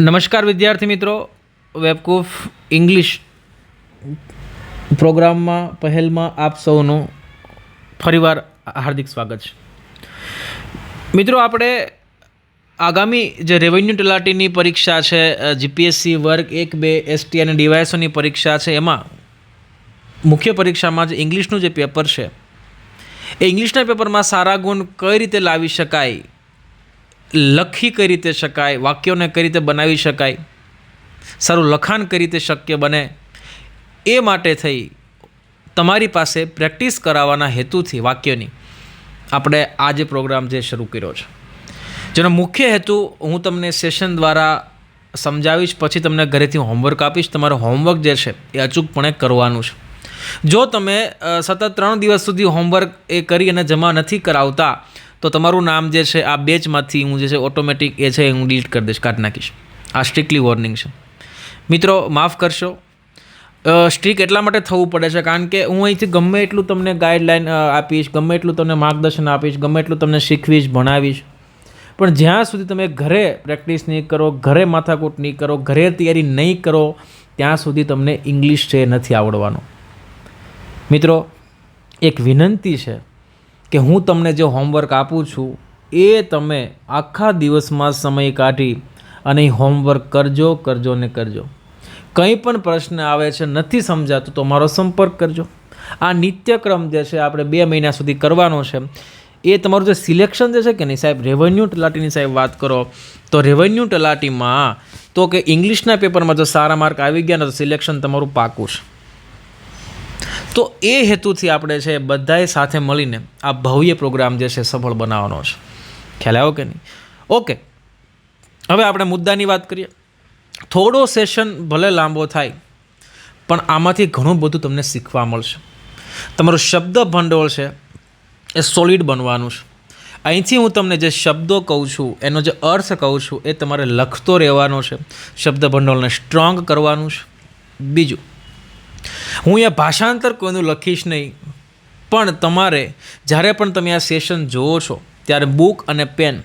નમસ્કાર વિદ્યાર્થી મિત્રો, વેબકૂફ ઇંગ્લિશ પ્રોગ્રામમાં પહેલમાં આપ સૌનું ફરીવાર હાર્દિક સ્વાગત છે. મિત્રો, આપણે આગામી જે રેવન્યુ તલાટીની પરીક્ષા છે, જીપીએસસી વર્ગ 1, 2, એસટી અને ડીવાયએસઓની પરીક્ષા છે, એમાં મુખ્ય પરીક્ષામાં જે ઇંગ્લિશનું જે પેપર છે એ ઇંગ્લિશના પેપરમાં સારા ગુણ કઈ રીતે લાવી શકાય, લખી કઈ રીતે શકાય, વાક્યોને કઈ રીતે બનાવી શકાય, સારું લખાણ કઈ રીતે શક્ય બને, એ માટે થઈ તમારી પાસે પ્રેક્ટિસ કરાવવાના હેતુથી વાક્યોની આપણે આ જે પ્રોગ્રામ જે શરૂ કર્યો છે, જેનો મુખ્ય હેતુ હું તમને સેશન દ્વારા સમજાવીશ, પછી તમને ઘરેથી હોમવર્ક આપીશ. તમારું હોમવર્ક જે છે એ અચૂકપણે કરવાનું છે. જો તમે સતત 3 દિવસ સુધી હોમવર્ક એ કરી અને જમા નથી કરાવતા તો તમારું નામ જે છે આ બેચમાંથી હું જે છે ઓટોમેટિક એ છે હું ડિલીટ કરી દઈશ, કાઢી નાખીશ. આ સ્ટ્રિક્ટલી વોર્નિંગ છે. મિત્રો, માફ કરશો. સ્ટ્રિક એટલા માટે થવું પડે છે કારણ કે હું અહીંથી ગમે એટલું તમને ગાઈડલાઈન આપીશ, ગમે એટલું તમને માર્ગદર્શન આપીશ, ગમે એટલું તમને શીખવીશ, ભણાવીશ, પણ જ્યાં સુધી તમે ઘરે પ્રેક્ટિસ નહીં કરો, ઘરે માથાકૂટ નહીં કરો, ઘરે તૈયારી નહીં કરો, ત્યાં સુધી તમને ઇંગ્લિશ છે નથી આવડવાનું. મિત્રો, એક વિનંતી છે કે હું તમને જે હોમવર્ક આપું છું એ તમે આખા દિવસમાં સમય કાઢી અને હોમવર્ક કરજો ને કરજો. કંઈ પણ પ્રશ્ન આવે છે, નથી સમજાતું તો મારો સંપર્ક કરજો. આ નિત્યક્રમ જે છે આપણે 2 મહિના સુધી કરવાનો છે. એ તમારું જે સિલેક્શન જે છે કે નહીં સાહેબ, રેવન્યુ તલાટીની સાહેબ વાત કરો તો રેવન્યુ તલાટીમાં તો કે ઇંગ્લિશના પેપરમાં જો સારા માર્ક આવી ગયા ને તો સિલેક્શન તમારું પાકું છે. તો એ હેતુથી આપણે છે બધાએ સાથે મળીને આ ભવ્ય પ્રોગ્રામ જે છે સફળ બનાવવાનો છે. ખ્યાલ આવ્યો કે નહીં? ઓકે, હવે આપણે મુદ્દાની વાત કરીએ. થોડો સેશન ભલે લાંબો થાય પણ આમાંથી ઘણું બધું તમને શીખવા મળશે. તમારું શબ્દ ભંડોળ છે એ સોલિડ બનવાનું છે. અહીંથી હું તમને જે શબ્દો કહું છું એનો જે અર્થ કહું છું એ તમારે લખતો રહેવાનો છે. શબ્દ ભંડોળને સ્ટ્રોંગ કરવાનું છે. બીજું, હું અહીંયા ભાષાંતર કોઈનું લખીશ નહીં, પણ તમારે જ્યારે પણ તમે આ સેશન જુઓ છો ત્યારે બુક અને પેન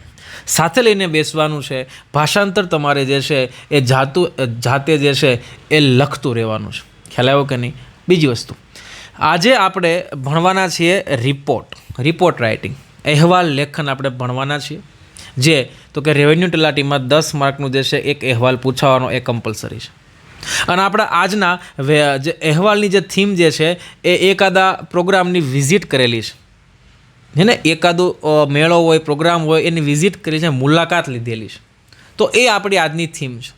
સાથે લઈને બેસવાનું છે. ભાષાંતર તમારે જે છે એ જાતે જે છે એ લખતું રહેવાનું છે. ખ્યાલ આવ્યો કે નહીં? બીજી વસ્તુ, આજે આપણે ભણવાના છીએ રિપોર્ટ રાઇટિંગ, અહેવાલ લેખન આપણે ભણવાના છીએ. જે તો કે રેવન્યુ તલાટીમાં 10 માર્કનું જે છે એક અહેવાલ પૂછાવાનો એ કમ્પલસરી છે. અને આપણા આજના જે અહેવાલની જે થીમ જે છે એ એકાદા પ્રોગ્રામની વિઝિટ કરેલી છે, હે ને, એકાદો મેળો હોય, પ્રોગ્રામ હોય, એની વિઝિટ કરી છે, મુલાકાત લીધેલી છે. તો એ આપણી આજની થીમ છે.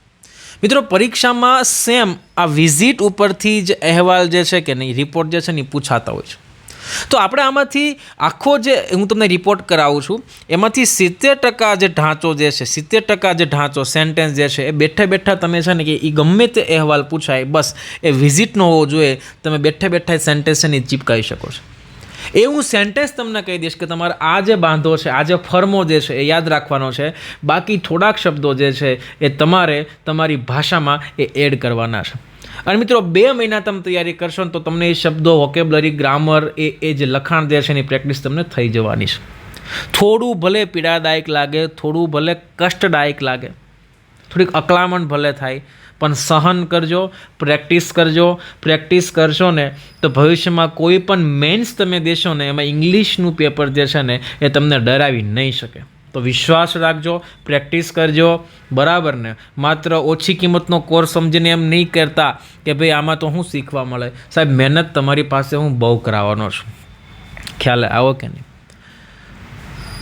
મિત્રો, પરીક્ષામાં સેમ આ વિઝિટ ઉપરથી જ અહેવાલ જે છે કે નહીં, રિપોર્ટ જે છે ને એ પૂછાતા હોય છે. તો આપણે આમાંથી આખો જે હું તમને રિપોર્ટ કરાવું છું એમાંથી 70% જે ઢાંચો જે છે, 70% જે ઢાંચો સેન્ટેન્સ જે છે એ બેઠા તમે છે ને કે એ ગમે તે અહેવાલ પૂછાય, બસ એ વિઝિટનો હોવો જોઈએ. તમે બેઠા સેન્ટેન્સની ચીપકાવી શકો છો. એ હું સેન્ટેન્સ તમને કહી દઈશ કે તમારે આ જે બાંધો છે, આ જે ફર્મો જે છે એ યાદ રાખવાનો છે. બાકી થોડાક શબ્દો જે છે એ તમારે તમારી ભાષામાં એ એડ કરવાના છે. અને મિત્રો, 2 મહિના તમે તૈયારી કરશો ને તો તમને એ શબ્દો, વોકેબ્યુલરી, ગ્રામર, એ જે લખાણ જે છે એની પ્રેક્ટિસ તમને થઈ જવાની છે. થોડું ભલે પીડાદાયક લાગે, થોડું ભલે કષ્ટદાયક લાગે, થોડીક અકળામણ ભલે થાય, પણ સહન કરજો, પ્રેક્ટિસ કરશો ને તો ભવિષ્યમાં કોઈ પણ મેન્સ તમે દેશો ને એમાં ઇંગ્લિશનું પેપર જે છે ને એ તમને ડરાવી નહીં શકે. તો વિશ્વાસ રાખજો, પ્રેક્ટિસ કરજો, બરાબર ને. માત્ર ઓછી કિંમતનો કોર્સ સમજીને એમ નહીં કરતા કે ભાઈ આમાં તો શું શીખવા મળે. સાહેબ, મહેનત તમારી પાસે હું બહુ કરાવવાનો છું. ખ્યાલ આવો કે નહીં?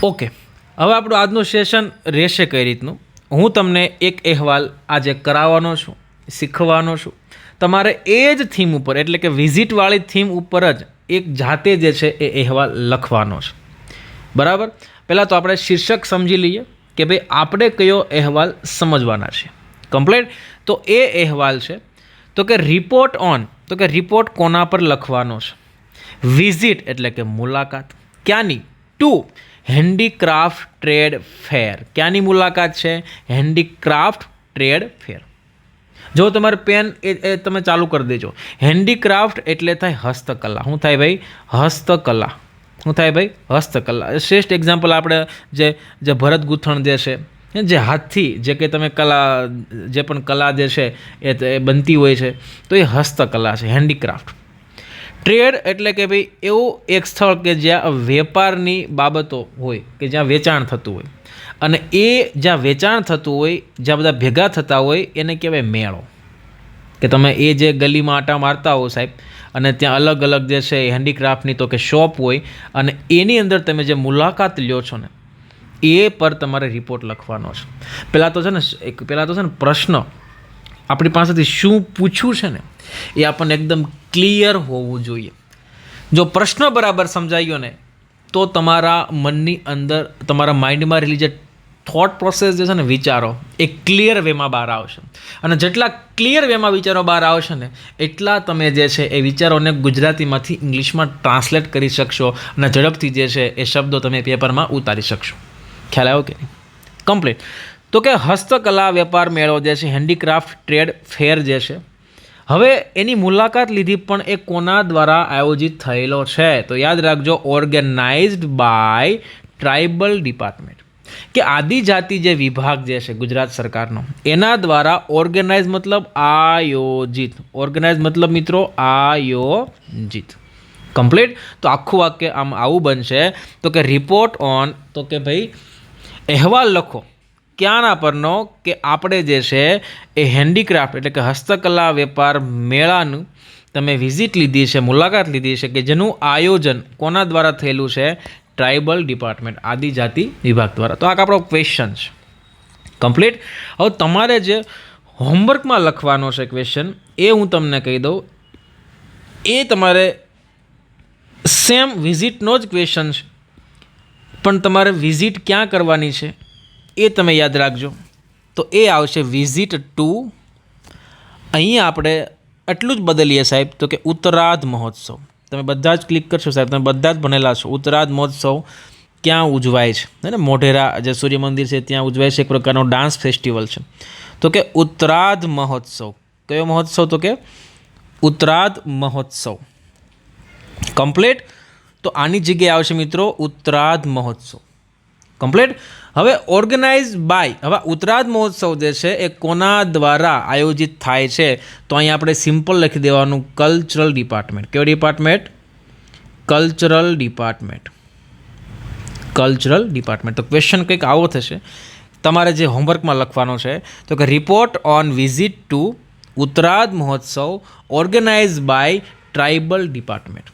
ઓકે, હવે આપણું આજનું સેશન રહેશે કઈ રીતનું. હું તમને એક અહેવાલ આજે કરાવવાનો છું, શીખવાનો છું. તમારે એ જ થીમ ઉપર, એટલે કે વિઝિટવાળી થીમ ઉપર જ એક જાતે જે છે એ અહેવાલ લખવાનો છે. બરાબર? પહેલાં તો આપણે શીર્ષક સમજી લઈએ કે ભાઈ આપણે કયો અહેવાલ સમજવાના છે. કમ્પ્લીટ. તો એ અહેવાલ છે તો કે રિપોર્ટ ઓન, તો કે રિપોર્ટ કોના પર લખવાનો છે. વિઝિટ એટલે કે મુલાકાત. ક્યાંની? To handicraft trade fair. ક્યાંની મુલાકાત છે? Handicraft trade fair. જો તમારે પેન એ તમે ચાલુ કરી દેજો. હેન્ડીક્રાફ્ટ એટલે થાય હસ્તકલા. શું થાય ભાઈ? હસ્તકલા. શું થાય ભાઈ? હસ્તકલા. શ્રેષ્ઠ એક્ઝામ્પલ આપણે જે ભરત ગૂંથણ જે છે જે હાથથી જે કંઈ તમે કલા જે પણ કલા જે છે એ બનતી હોય છે તો એ હસ્તકલા છે, હેન્ડીક્રાફ્ટ. ટ્રેડ એટલે કે ભાઈ એવું એક સ્થળ કે જ્યાં વેપારની બાબતો હોય, કે જ્યાં વેચાણ થતું હોય, અને એ જ્યાં વેચાણ થતું હોય, જ્યાં બધા ભેગા થતા હોય એને કહેવાય મેળો. કે તમે એ જે ગલીમાં આટા મારતા હો સાહેબ, અને ત્યાં અલગ અલગ જે છે હેન્ડીક્રાફ્ટની તો કે શોપ હોય, અને એની અંદર તમે જે મુલાકાત લ્યો છો ને એ પર તમારે રિપોર્ટ લખવાનો છે. પહેલાં તો છે ને પ્રશ્ન આપણી પાસેથી શું પૂછવું છે ને એ આપણને એકદમ ક્લિયર હોવું જોઈએ. જો પ્રશ્ન બરાબર સમજાયો ને તો તમારા મનની અંદર, તમારા માઇન્ડમાં રહેલી જે થોટ પ્રોસેસ જે છે ને, વિચારો, એ ક્લિયર વેમાં બહાર આવશે. અને જેટલા ક્લિયર વેમાં વિચારો બહાર આવશે ને એટલા તમે જે છે એ વિચારોને ગુજરાતીમાંથી ઇંગ્લિશમાં ટ્રાન્સલેટ કરી શકશો, અને ઝડપથી જે છે એ શબ્દો તમે પેપરમાં ઉતારી શકશો. ખ્યાલ આવ્યો કે નહીં? કમ્પ્લીટ. તો કે હસ્તકલા વેપાર મેળો જે છે, હેન્ડીક્રાફ્ટ ટ્રેડ ફેર જે છે, હવે એની મુલાકાત લીધી પણ એ કોના દ્વારા આયોજિત થયેલો છે? તો યાદ રાખજો, ઓર્ગેનાઇઝડ બાય ટ્રાઇબલ ડિપાર્ટમેન્ટ, કે આદિજાતિ જે વિભાગ જે છે ગુજરાત સરકારનો, એના દ્વારા ઓર્ગેનાઇઝ મતલબ આયોજિત, ઓર્ગેનાઇઝ મતલબ મિત્રો આયોજિત. કમ્પ્લીટ. તો આખું વાક્ય આમ આવું બનશે, તો કે રિપોર્ટ ઓન, તો કે ભાઈ અહેવાલ લખો ક્યાંના પરનો, કે આપણે જે છે એ હેન્ડીક્રાફ્ટ એટલે કે હસ્તકલા વેપાર મેળાનું તમે વિઝિટ લીધી છે, મુલાકાત લીધી છે, કે જેનું આયોજન કોના દ્વારા થયેલું છે? ટ્રાઇબલ ડિપાર્ટમેન્ટ, આદિજાતિ વિભાગ દ્વારા. તો આ આપણો ક્વેશ્ચન છે. કમ્પ્લીટ. હવે તમારે જે હોમવર્કમાં લખવાનો છે ક્વેશ્ચન, એ હું તમને કહી દઉં, એ તમારે સેમ વિઝિટનો જ ક્વેશ્ચન છે, પણ તમારે વિઝિટ ક્યાં કરવાની છે એ તમે યાદ રાખજો. તો એ આવશે વિઝિટ ટુ, અહીંયા આપણે એટલું જ બદલીએ સાહેબ, તો કે ઉત્તરાધ મહોત્સવ. તમે બધા જ ક્લિક કરશો સાહેબ, તમે બધા જ ભણેલા છો. ઉત્તરાધ મહોત્સવ ક્યાં ઉજવાય છે? ને મોઢેરા જે સૂર્ય મંદિર છે ત્યાં ઉજવાય છે, એક પ્રકારનો ડાન્સ ફેસ્ટિવલ છે. તો કે ઉત્તરાધ મહોત્સવ. કયો મહોત્સવ? તો કે ઉત્તરાધ મહોત્સવ. કમ્પ્લીટ. તો આની જગ્યાએ આવશે મિત્રો ઉત્તરાધ મહોત્સવ. કમ્પ્લીટ. હવે ઓર્ગેનાઇઝ બાય, હવે ઉત્તરાધ મહોત્સવ જે છે એ કોના દ્વારા આયોજિત થાય છે? તો અહીંયા આપણે સિમ્પલ લખી દેવાનું, કલ્ચરલ ડિપાર્ટમેન્ટ. કયો department? Cultural department. Cultural department. તો ક્વેશ્ચન કંઈક આવો થશે, તમારે જે હોમવર્કમાં લખવાનો છે, તો કે report on visit to Uttaradh મહોત્સવ ઓર્ગેનાઇઝ બાય ટ્રાઇબલ ડિપાર્ટમેન્ટ.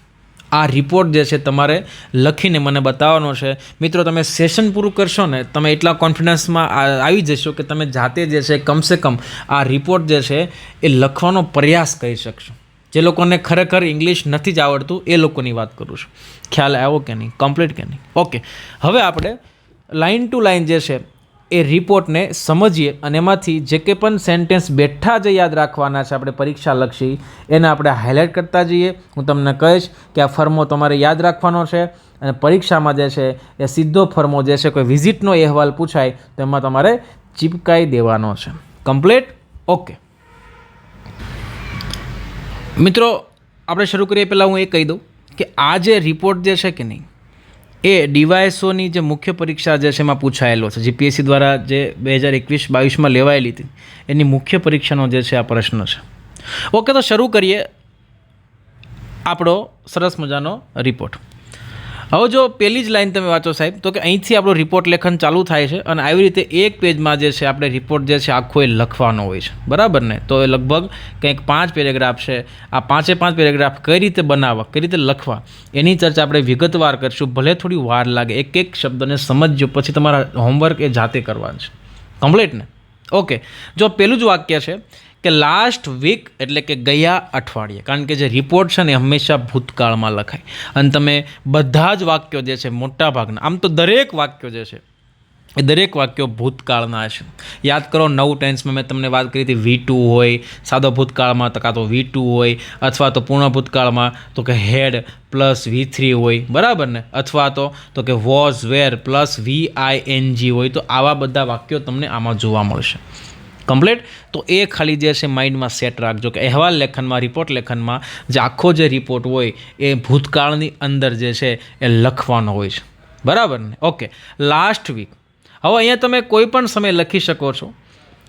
આ રિપોર્ટ જે છે તમારે લખીને મને બતાવવાનો છે. મિત્રો તમે સેશન પૂરું કરશો ને, તમે એટલા કોન્ફિડન્સમાં આવી જશો કે તમે જાતે જે છે કમસે કમ આ રિપોર્ટ જે છે એ લખવાનો પ્રયાસ કરી શકશો. જે લોકોને ખરેખર ઇંગ્લિશ નથી જ આવડતું એ લોકોની વાત કરું છું. ખ્યાલ આવ્યો કે નહીં? કમ્પ્લીટ કે નહીં? ઓકે. હવે આપણે લાઇન ટુ લાઇન જે છે એ રિપોર્ટને સમજીએ, અને એમાંથી જે કંઈ પણ સેન્ટેન્સ બેઠા જ યાદ રાખવાના છે આપણે પરીક્ષાલક્ષી, એને આપણે હાઇલાઇટ કરતા જઈએ. હું તમને કહીશ કે આ ફર્મો તમારે યાદ રાખવાનો છે, અને પરીક્ષામાં જે છે એ સીધો ફર્મો જે છે, કોઈ વિઝિટનો અહેવાલ પૂછાય તો એમાં તમારે ચીપકાઈ દેવાનો છે. કમ્પ્લીટ. ઓકે મિત્રો, આપણે શરૂ કરીએ પહેલાં હું એ કહી દઉં કે આ જે રિપોર્ટ જે છે કે નહીં, એ ડીવાયએસઓની જે મુખ્ય પરીક્ષા જે છે એમાં પૂછાયેલો છે. જીપીએસસી દ્વારા જે 2021-22માં લેવાયેલી હતી એની મુખ્ય પરીક્ષાનો જે છે આ પ્રશ્ન છે. ઓકે, તો શરૂ કરીએ આપણો સરસ મજાનો રિપોર્ટ. હવે જો પહેલી જ લાઈન તમે વાંચો સાહેબ, તો કે અહીંથી આપણું રિપોર્ટ લેખન ચાલુ થાય છે, અને આવી રીતે એક પેજમાં જે છે આપણે રિપોર્ટ જે છે આખો એ લખવાનો હોય છે. બરાબર ને? તો એ લગભગ કંઈક 5 પેરેગ્રાફ છે. આ 5 પેરેગ્રાફ કઈ રીતે બનાવવા, કઈ રીતે લખવા, એની ચર્ચા આપણે વિગતવાર કરીશું. ભલે થોડી વાર લાગે, એક એક શબ્દને સમજજો, પછી તમારા હોમવર્ક એ જાતે કરવાનું છે. કમ્પ્લીટ ને? ઓકે. જો પહેલું જ વાક્ય છે કે લાસ્ટ વીક એટલે કે ગયા અઠવાડિયે, કારણ કે જે રિપોર્ટ છે ને હંમેશા ભૂતકાળમાં લખાય, અને તમે બધા જ વાક્યો જે છે મોટાભાગના, આમ તો દરેક વાક્યો જે છે એ દરેક વાક્યો ભૂતકાળના છે. યાદ કરો, નવું ટેન્સમાં મેં તમને વાત કરી હતી V2 હોય, સાદો ભૂતકાળમાં તો કાં તો V2 હોય, અથવા તો પૂર્ણ ભૂતકાળમાં તો કે હેડ પ્લસ V3 હોય. બરાબર ને? અથવા તો કે વોઝ વેર પ્લસ VING હોય. તો આવા બધા વાક્યો તમને આમાં જોવા મળશે. કમ્પ્લીટ. તો એ ખાલી જે છે માઇન્ડમાં સેટ રાખજો કે અહેવાલ લેખનમાં, રિપોર્ટ લેખનમાં જે આખો જે રિપોર્ટ હોય એ ભૂતકાળની અંદર જે છે એ લખવાનો હોય છે. બરાબર ને? ઓકે. લાસ્ટ વીક, હવે અહીંયા તમે કોઈ પણ સમય લખી શકો છો.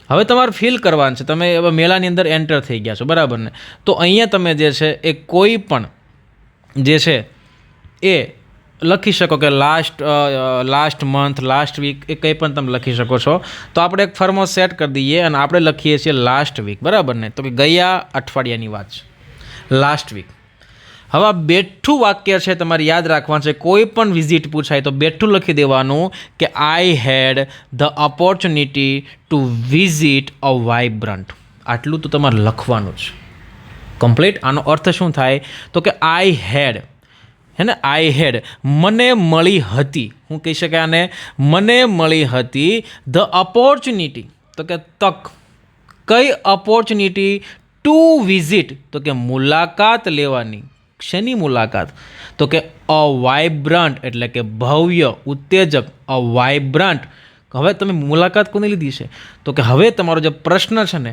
હવે તમારે ફીલ કરવાનું છે, તમે હવે મેળાની અંદર એન્ટર થઈ ગયા છો, બરાબર ને? તો અહીંયા તમે જે છે એ કોઈ પણ જે છે એ લખી શકો કે લાસ્ટ મંથ, લાસ્ટ વીક, એ કંઈ પણ તમે લખી શકો છો. તો આપણે એક ફર્મો સેટ કરી દઈએ અને આપણે લખીએ છીએ લાસ્ટ વીક, બરાબર ને? તો કે ગયા અઠવાડિયાની વાત છે, લાસ્ટ વીક. હવે આ બેઠું વાક્ય છે, તમારે યાદ રાખવાનું છે. કોઈ પણ વિઝિટ પૂછાય તો બેઠું લખી દેવાનું કે I had the opportunity to visit a vibrant. આટલું તો તમારે લખવાનું છે કમ્પ્લીટ. આનો અર્થ શું થાય? તો કે આઈ હેડ, હે ને, આઈ હેડ મને મળી હતી. હું કહી શકાય આને, મને મળી હતી ધ ઓપોર્ચ્યુનિટી, તો કે તક. કઈ ઓપોર્ચ્યુનિટી? ટુ વિઝિટ, તો કે મુલાકાત લેવાની. શેની મુલાકાત? તો કે અ વાઇબ્રન્ટ, એટલે કે ભવ્ય, ઉત્તેજક, અ વાઇબ્રન્ટ. હવે તમે મુલાકાત કોની લીધી છે? તો કે હવે તમારો જે પ્રશ્ન છે ને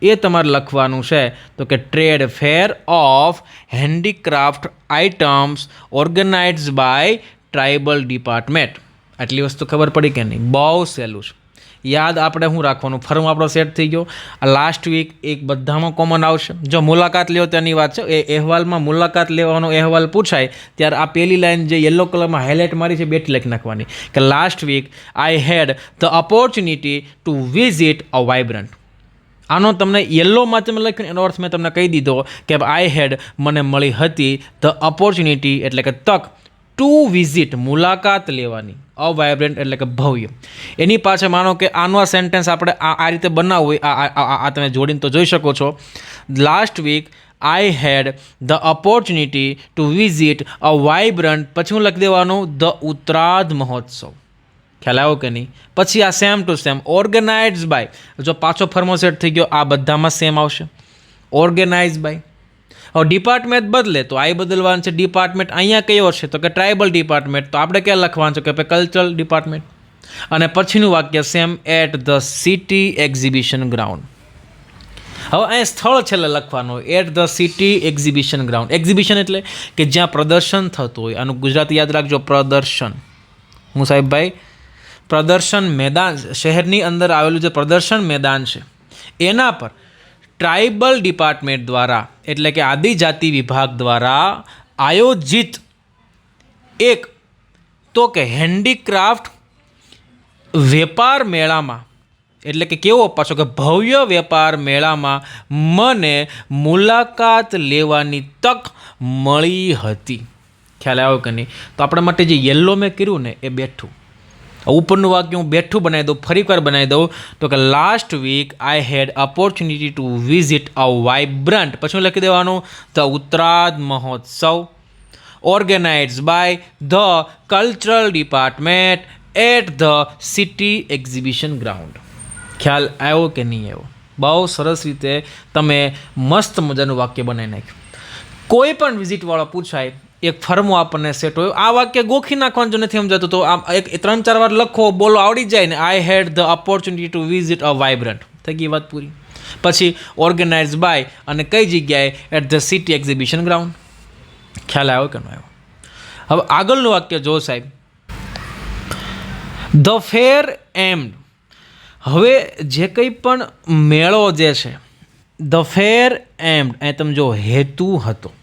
એ તમારે લખવાનું છે. તો કે trade fair of handicraft items organised by tribal department. આટલી વસ્તુ ખબર પડી કે નહીં? બહુ સહેલું છે. યાદ આપણે શું રાખવાનું? ફર્મ આપણો સેટ થઈ ગયો. આ લાસ્ટ વીક એક બધામાં કોમન આવશે. જો મુલાકાત લ્યો તેની વાત છે, એ અહેવાલમાં મુલાકાત લેવાનો અહેવાલ પૂછાય ત્યારે આ પહેલી લાઈન જે યલો કલરમાં હાઇલાઇટ મારી છે બેઠી લખી નાખવાની કે last week I had the opportunity to visit a vibrant. આનો તમને યલોમાં તમે લખ્યું એનો અર્થ મેં તમને કહી દીધો કે આઈ હેડ મને મળી હતી ધ ઓપોર્ચ્યુનિટી એટલે કે તક, ટુ વિઝિટ મુલાકાત લેવાની, અ વાઇબ્રન્ટ એટલે કે ભવ્ય. એની પાછળ માનો કે આનો આ સેન્ટેન્સ આપણે આ રીતે બનાવવું હોય, આ તમે જોડીને તો જોઈ શકો છો. Last week I had the opportunity to visit a vibrant, પછી હું લખી દેવાનું ધ ઉત્તરાધ મહોત્સવ. ખ્યાલ આવ્યો કે નહીં? પછી આ same to same organised by, જો પાછો ફર્મો સેટ થઈ ગયો, આ બધામાં સેમ આવશે ઓર્ગેનાઇઝ બાય. હવે ડિપાર્ટમેન્ટ બદલે તો આઈ બદલવાનું છે. ડિપાર્ટમેન્ટ અહીંયા કયો છે? તો કે ટ્રાઇબલ ડિપાર્ટમેન્ટ. તો આપણે ક્યાં લખવાનું છે? કે કલ્ચરલ ડિપાર્ટમેન્ટ. અને પછીનું વાક્ય same at the city exhibition ground. હવે અહીંયા સ્થળ છેલ્લે લખવાનું at the city exhibition ground. Exhibition એટલે કે જ્યાં પ્રદર્શન થતું હોય. આનું ગુજરાતી યાદ રાખજો, પ્રદર્શન. હું સાહેબભાઈ, પ્રદર્શન મેદાન, શહેરની અંદર આવેલું જે પ્રદર્શન મેદાન છે એના પર ટ્રાઇબલ ડિપાર્ટમેન્ટ દ્વારા, એટલે કે આદિજાતિ વિભાગ દ્વારા આયોજિત એક તો કે હેન્ડીક્રાફ્ટ વેપાર મેળામાં, એટલે કે કેવો પાછો કે ભવ્ય વેપાર મેળામાં મને મુલાકાત લેવાની તક મળી હતી. ખ્યાલ આવ્યો કે નહીં? તો આપણા માટે જે યલો મેં કર્યું ને એ બેઠું. ઉપરનું વાક્ય હું બેઠું બનાવી દઉં, ફરીવાર બનાવી દઉં તો કે last week I had opportunity to visit a vibrant, પછી લખી દેવાનું the Uttarardh Mahotsav organised by the cultural department at the city exhibition ground. ખ્યાલ આવ્યો કે નહીં આવ્યો? બહુ સરસ રીતે તમે મસ્ત મજાનું વાક્ય બનાવી નાખ્યું. કોઈ પણ વિઝિટવાળો પૂછાય, એક ફર્મો આપણને સેટ હોય, આ વાક્ય ગોખી નાખવાનું જો નથી સમજાતું તો આમ એક 3-4 વાર લખો, બોલો, આવડી જાય ને. I had the opportunity to visit a vibrant, થઈ ગઈ વાત પૂરી. પછી ઓર્ગેનાઇઝ બાય અને કઈ જગ્યાએ? At the city exhibition ground. ખ્યાલ આવ્યો કે ન આવ્યો? હવે આગળનું વાક્ય જો સાહેબ, ધ ફેર એમ્ડ. હવે જે કંઈ પણ મેળો જે છે, ધ ફેર એમ્ડ, અહીં તમે જો હેતુ હતો.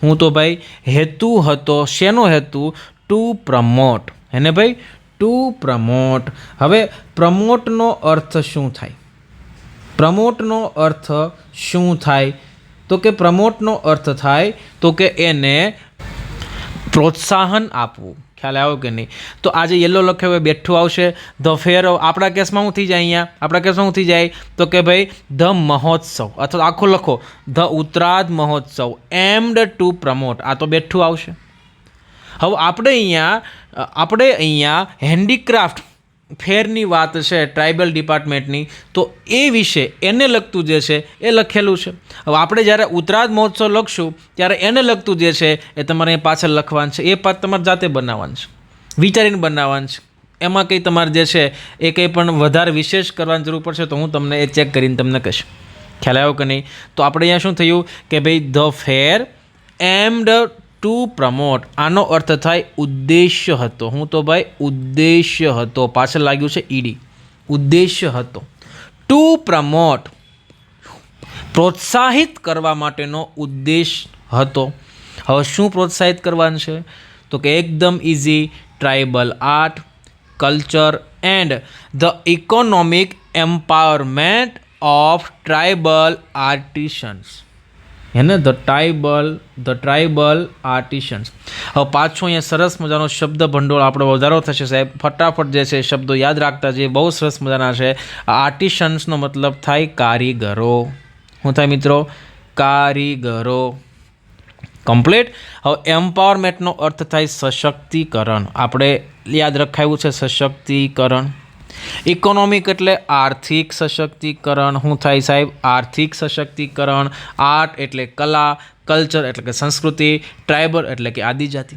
હું તો ભાઈ હેતુ હતો. શેનો હેતુ? Two promote. હેને ભાઈ? Two promote. હવે પ્રમોટનો અર્થ શું થાય? પ્રમોટનો અર્થ શું થાય? તો કે પ્રમોટનો અર્થ થાય તો કે એને પ્રોત્સાહન આપવું. ખ્યાલ આવ્યો કે નહીં? તો આજે યલો લખ્યો હોય બેઠું આવશે ધ ફેર. આપણા કેસમાં શું થઈ જાય? અહીંયા આપણા કેસમાં શું થઈ જાય? તો કે ભાઈ ધ મહોત્સવ, અથવા આખો લખો ધ ઉત્તરાધ મહોત્સવ એમ્ડ ટુ પ્રમોટ. આ તો બેઠું આવશે. હવે આપણે અહીંયા હેન્ડીક્રાફ્ટ ફેરની વાત છે ટ્રાઇબલ ડિપાર્ટમેન્ટની, તો એ વિશે એને લગતું જે છે એ લખેલું છે. હવે આપણે જ્યારે ઉત્તરાધ મહોત્સવ લખશું ત્યારે એને લગતું જે છે એ તમારે અહીં પાછળ લખવાનું છે. એ પાઠ તમારે જાતે બનાવવાનું છે, વિચારીને બનાવવાનું છે. એમાં કંઈ તમારે જે છે એ કંઈ પણ વધારે વિશેષ કરવાની જરૂર પડશે તો હું તમને એ ચેક કરીને તમને કહીશ. ખ્યાલ આવ્યો કે નહીં? તો આપણે અહીંયા શું થયું કે ભાઈ the fair aimed to to promote, આનો અર્થ થાય ઉદ્દેશ્ય હતો. હું તો ભાઈ ઉદ્દેશ્ય હતો, પાછળ લાગ્યું છે ઈડી, ઉદ્દેશ્ય હતો. ટુ પ્રમોટ, પ્રોત્સાહિત કરવા માટેનો ઉદ્દેશ હતો. હવે શું પ્રોત્સાહિત કરવાનું છે? તો કે એકદમ easy, tribal art, culture and the economic empowerment of tribal artisans. એને ધ ટ્રાઇબલ આર્ટિશન્સ. હવે પાછો અહીંયા સરસ મજાનો શબ્દ ભંડોળ આપણો વધારો થશે સાહેબ. ફટાફટ જે છે શબ્દો યાદ રાખતા જે બહુ સરસ મજાના છે. આર્ટિશન્સનો મતલબ થાય કારીગરો. શું થાય મિત્રો? કારીગરો. કમ્પ્લીટ. હવે એમ્પાવરમેન્ટનો અર્થ થાય સશક્તિકરણ. આપણે યાદ રખાયું છે સશક્તિકરણ. ઇકોનોમિક એટલે આર્થિક સશક્તિકરણ. શું થાય સાહેબ? આર્થિક સશક્તિકરણ. આર્ટ એટલે કલા, કલ્ચર એટલે કે સંસ્કૃતિ, ટ્રાઇબલ એટલે કે આદિજાતિ.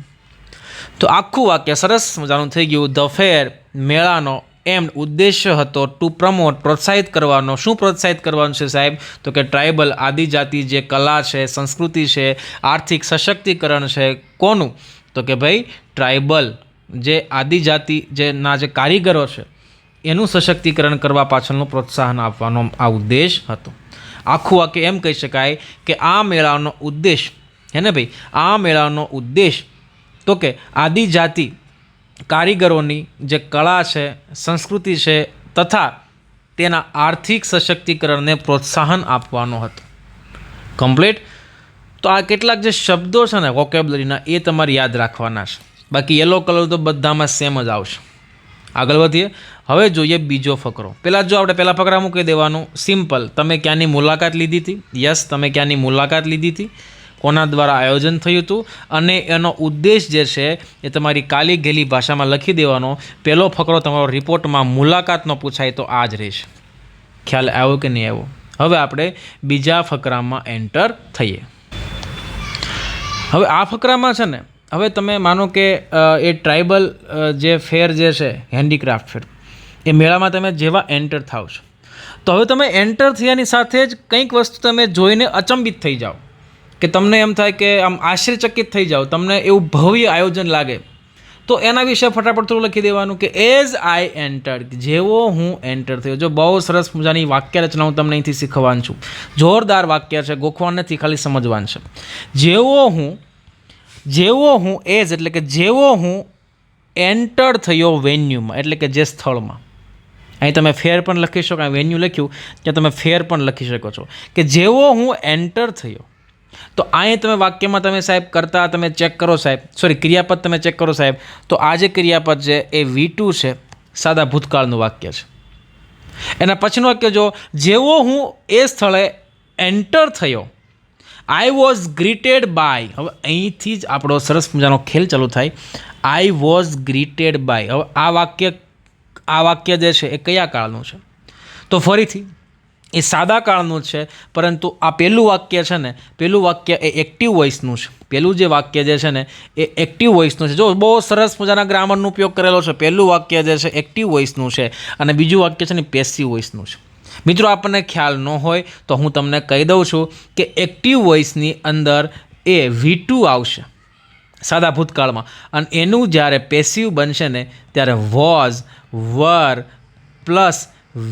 તો આખું વાક્ય સરસ મજાનું થઈ ગયું. ધ ફેર, મેળાનો એમ ઉદ્દેશ્ય હતો ટુ પ્રમોટ, પ્રોત્સાહિત કરવાનો. શું પ્રોત્સાહિત કરવાનું છે સાહેબ? તો કે ટ્રાઇબલ આદિજાતિ જે કલા છે, સંસ્કૃતિ છે, આર્થિક સશક્તિકરણ છે. કોનું? તો કે ભાઈ ટ્રાઇબલ જે આદિજાતિ જેના જે કારીગરો છે એનું સશક્તિકરણ કરવા પાછળનું પ્રોત્સાહન આપવાનો આ ઉદ્દેશ હતો. આખું વાક્ય એમ કહી શકાય કે આ મેળાનો ઉદ્દેશ, હે ને ભાઈ, આ મેળાનો ઉદ્દેશ તો કે આદિજાતિ કારીગરોની જે કળા છે, સંસ્કૃતિ છે તથા તેના આર્થિક સશક્તિકરણને પ્રોત્સાહન આપવાનો હતો. કમ્પ્લીટ. તો આ કેટલાક જે શબ્દો છે ને વોકેબ્યુલરીના એ તમારે યાદ રાખવાના છે. બાકી યલો કલર તો બધામાં સેમ જ આવશે. આગળ વધીએ. હવે જોઈએ બીજો ફકરો. પહેલાં જો આપણે પહેલા ફકરા મૂકી દેવાનું સિમ્પલ. તમે ક્યાંની મુલાકાત લીધી હતી? યસ, તમે ક્યાંની મુલાકાત લીધી હતી? કોના દ્વારા આયોજન થયું હતું? અને એનો ઉદ્દેશ જે છે એ તમારી કાલી ગેલી ભાષામાં લખી દેવાનો. પહેલો ફકરો તમારો રિપોર્ટમાં મુલાકાતનો પૂછાય તો આ જ રહેશે. ખ્યાલ આવ્યો કે નહીં આવ્યો? હવે આપણે બીજા ફકરામાં એન્ટર થઈએ. હવે આ ફકરામાં છે ને, હવે તમે માનો કે એ ટ્રાઇબલ જે ફેર જે છે, હેન્ડીક્રાફ્ટ ફેર, એ મેળામાં તમે જેવા એન્ટર થાવ છો તો હવે તમે એન્ટર થયાની સાથે જ કંઈક વસ્તુ તમે જોઈને અચંબિત થઈ જાઓ, કે તમને એમ થાય કે આમ આશ્ચર્યચકિત થઈ જાઓ, તમને એવું ભવ્ય આયોજન લાગે. તો એના વિશે ફટાફટ થોડું લખી દેવાનું કે એઝ આઈ એન્ટર્ડ, જેવો હું એન્ટર થયો. જો બહુ સરસ મજાની વાક્ય રચના હું તમને અહીંથી શીખવાનું છું. જોરદાર વાક્ય છે, ગોખવાનું નથી, ખાલી સમજવાનું છે. જેવો હું એઝ એટલે કે જેવો હું એન્ટર થયો વેન્યુમાં, એટલે કે જે સ્થળમાં. અહીં તમે ફેર પણ લખી શકો, અહીં વેન્યુ લખ્યું ત્યાં તમે ફેર પણ લખી શકો છો કે જેવો હું એન્ટર થયો. તો અહીં તમે વાક્યમાં તમે સાહેબ કરતા તમે ચેક કરો સાહેબ, સોરી ક્રિયાપદ તમે ચેક કરો સાહેબ. તો આ જે ક્રિયાપદ છે એ V2 છે, સાદા ભૂતકાળનું વાક્ય છે. એના પછીનું વાક્ય જો, જેવો હું એ સ્થળે એન્ટર થયો, આઈ વોઝ ગ્રીટેડ બાય. હવે અહીંથી જ આપણો સરસ મજાનો ખેલ ચાલુ થાય. I was greeted by. હવે આ વાક્ય જે છે એ કયા કાળનું છે? તો ફરીથી એ સાદા કાળનું છે, પરંતુ આ પહેલું વાક્ય છે ને, પહેલું વાક્ય એ એક્ટિવ વોઇસનું છે. પહેલું જે વાક્ય જે છે ને એ એક્ટિવ વોઇસનું છે. જો બહુ સરસ મજાના ગ્રામરનો ઉપયોગ કરેલો છે. પહેલું વાક્ય જે છે એક્ટિવ વોઇસનું છે અને બીજું વાક્ય છે ને પેસિવ વોઇસનું છે. મિત્રો આપણને ખ્યાલ ન હોય તો હું તમને કહી દઉં છું કે એક્ટિવ વોઇસની અંદર એ V2 આવશે સાદા ભૂતકાળમાં, અને એનું જ્યારે પેસિવ બનશે ને ત્યારે વોઝ, વર પ્લસ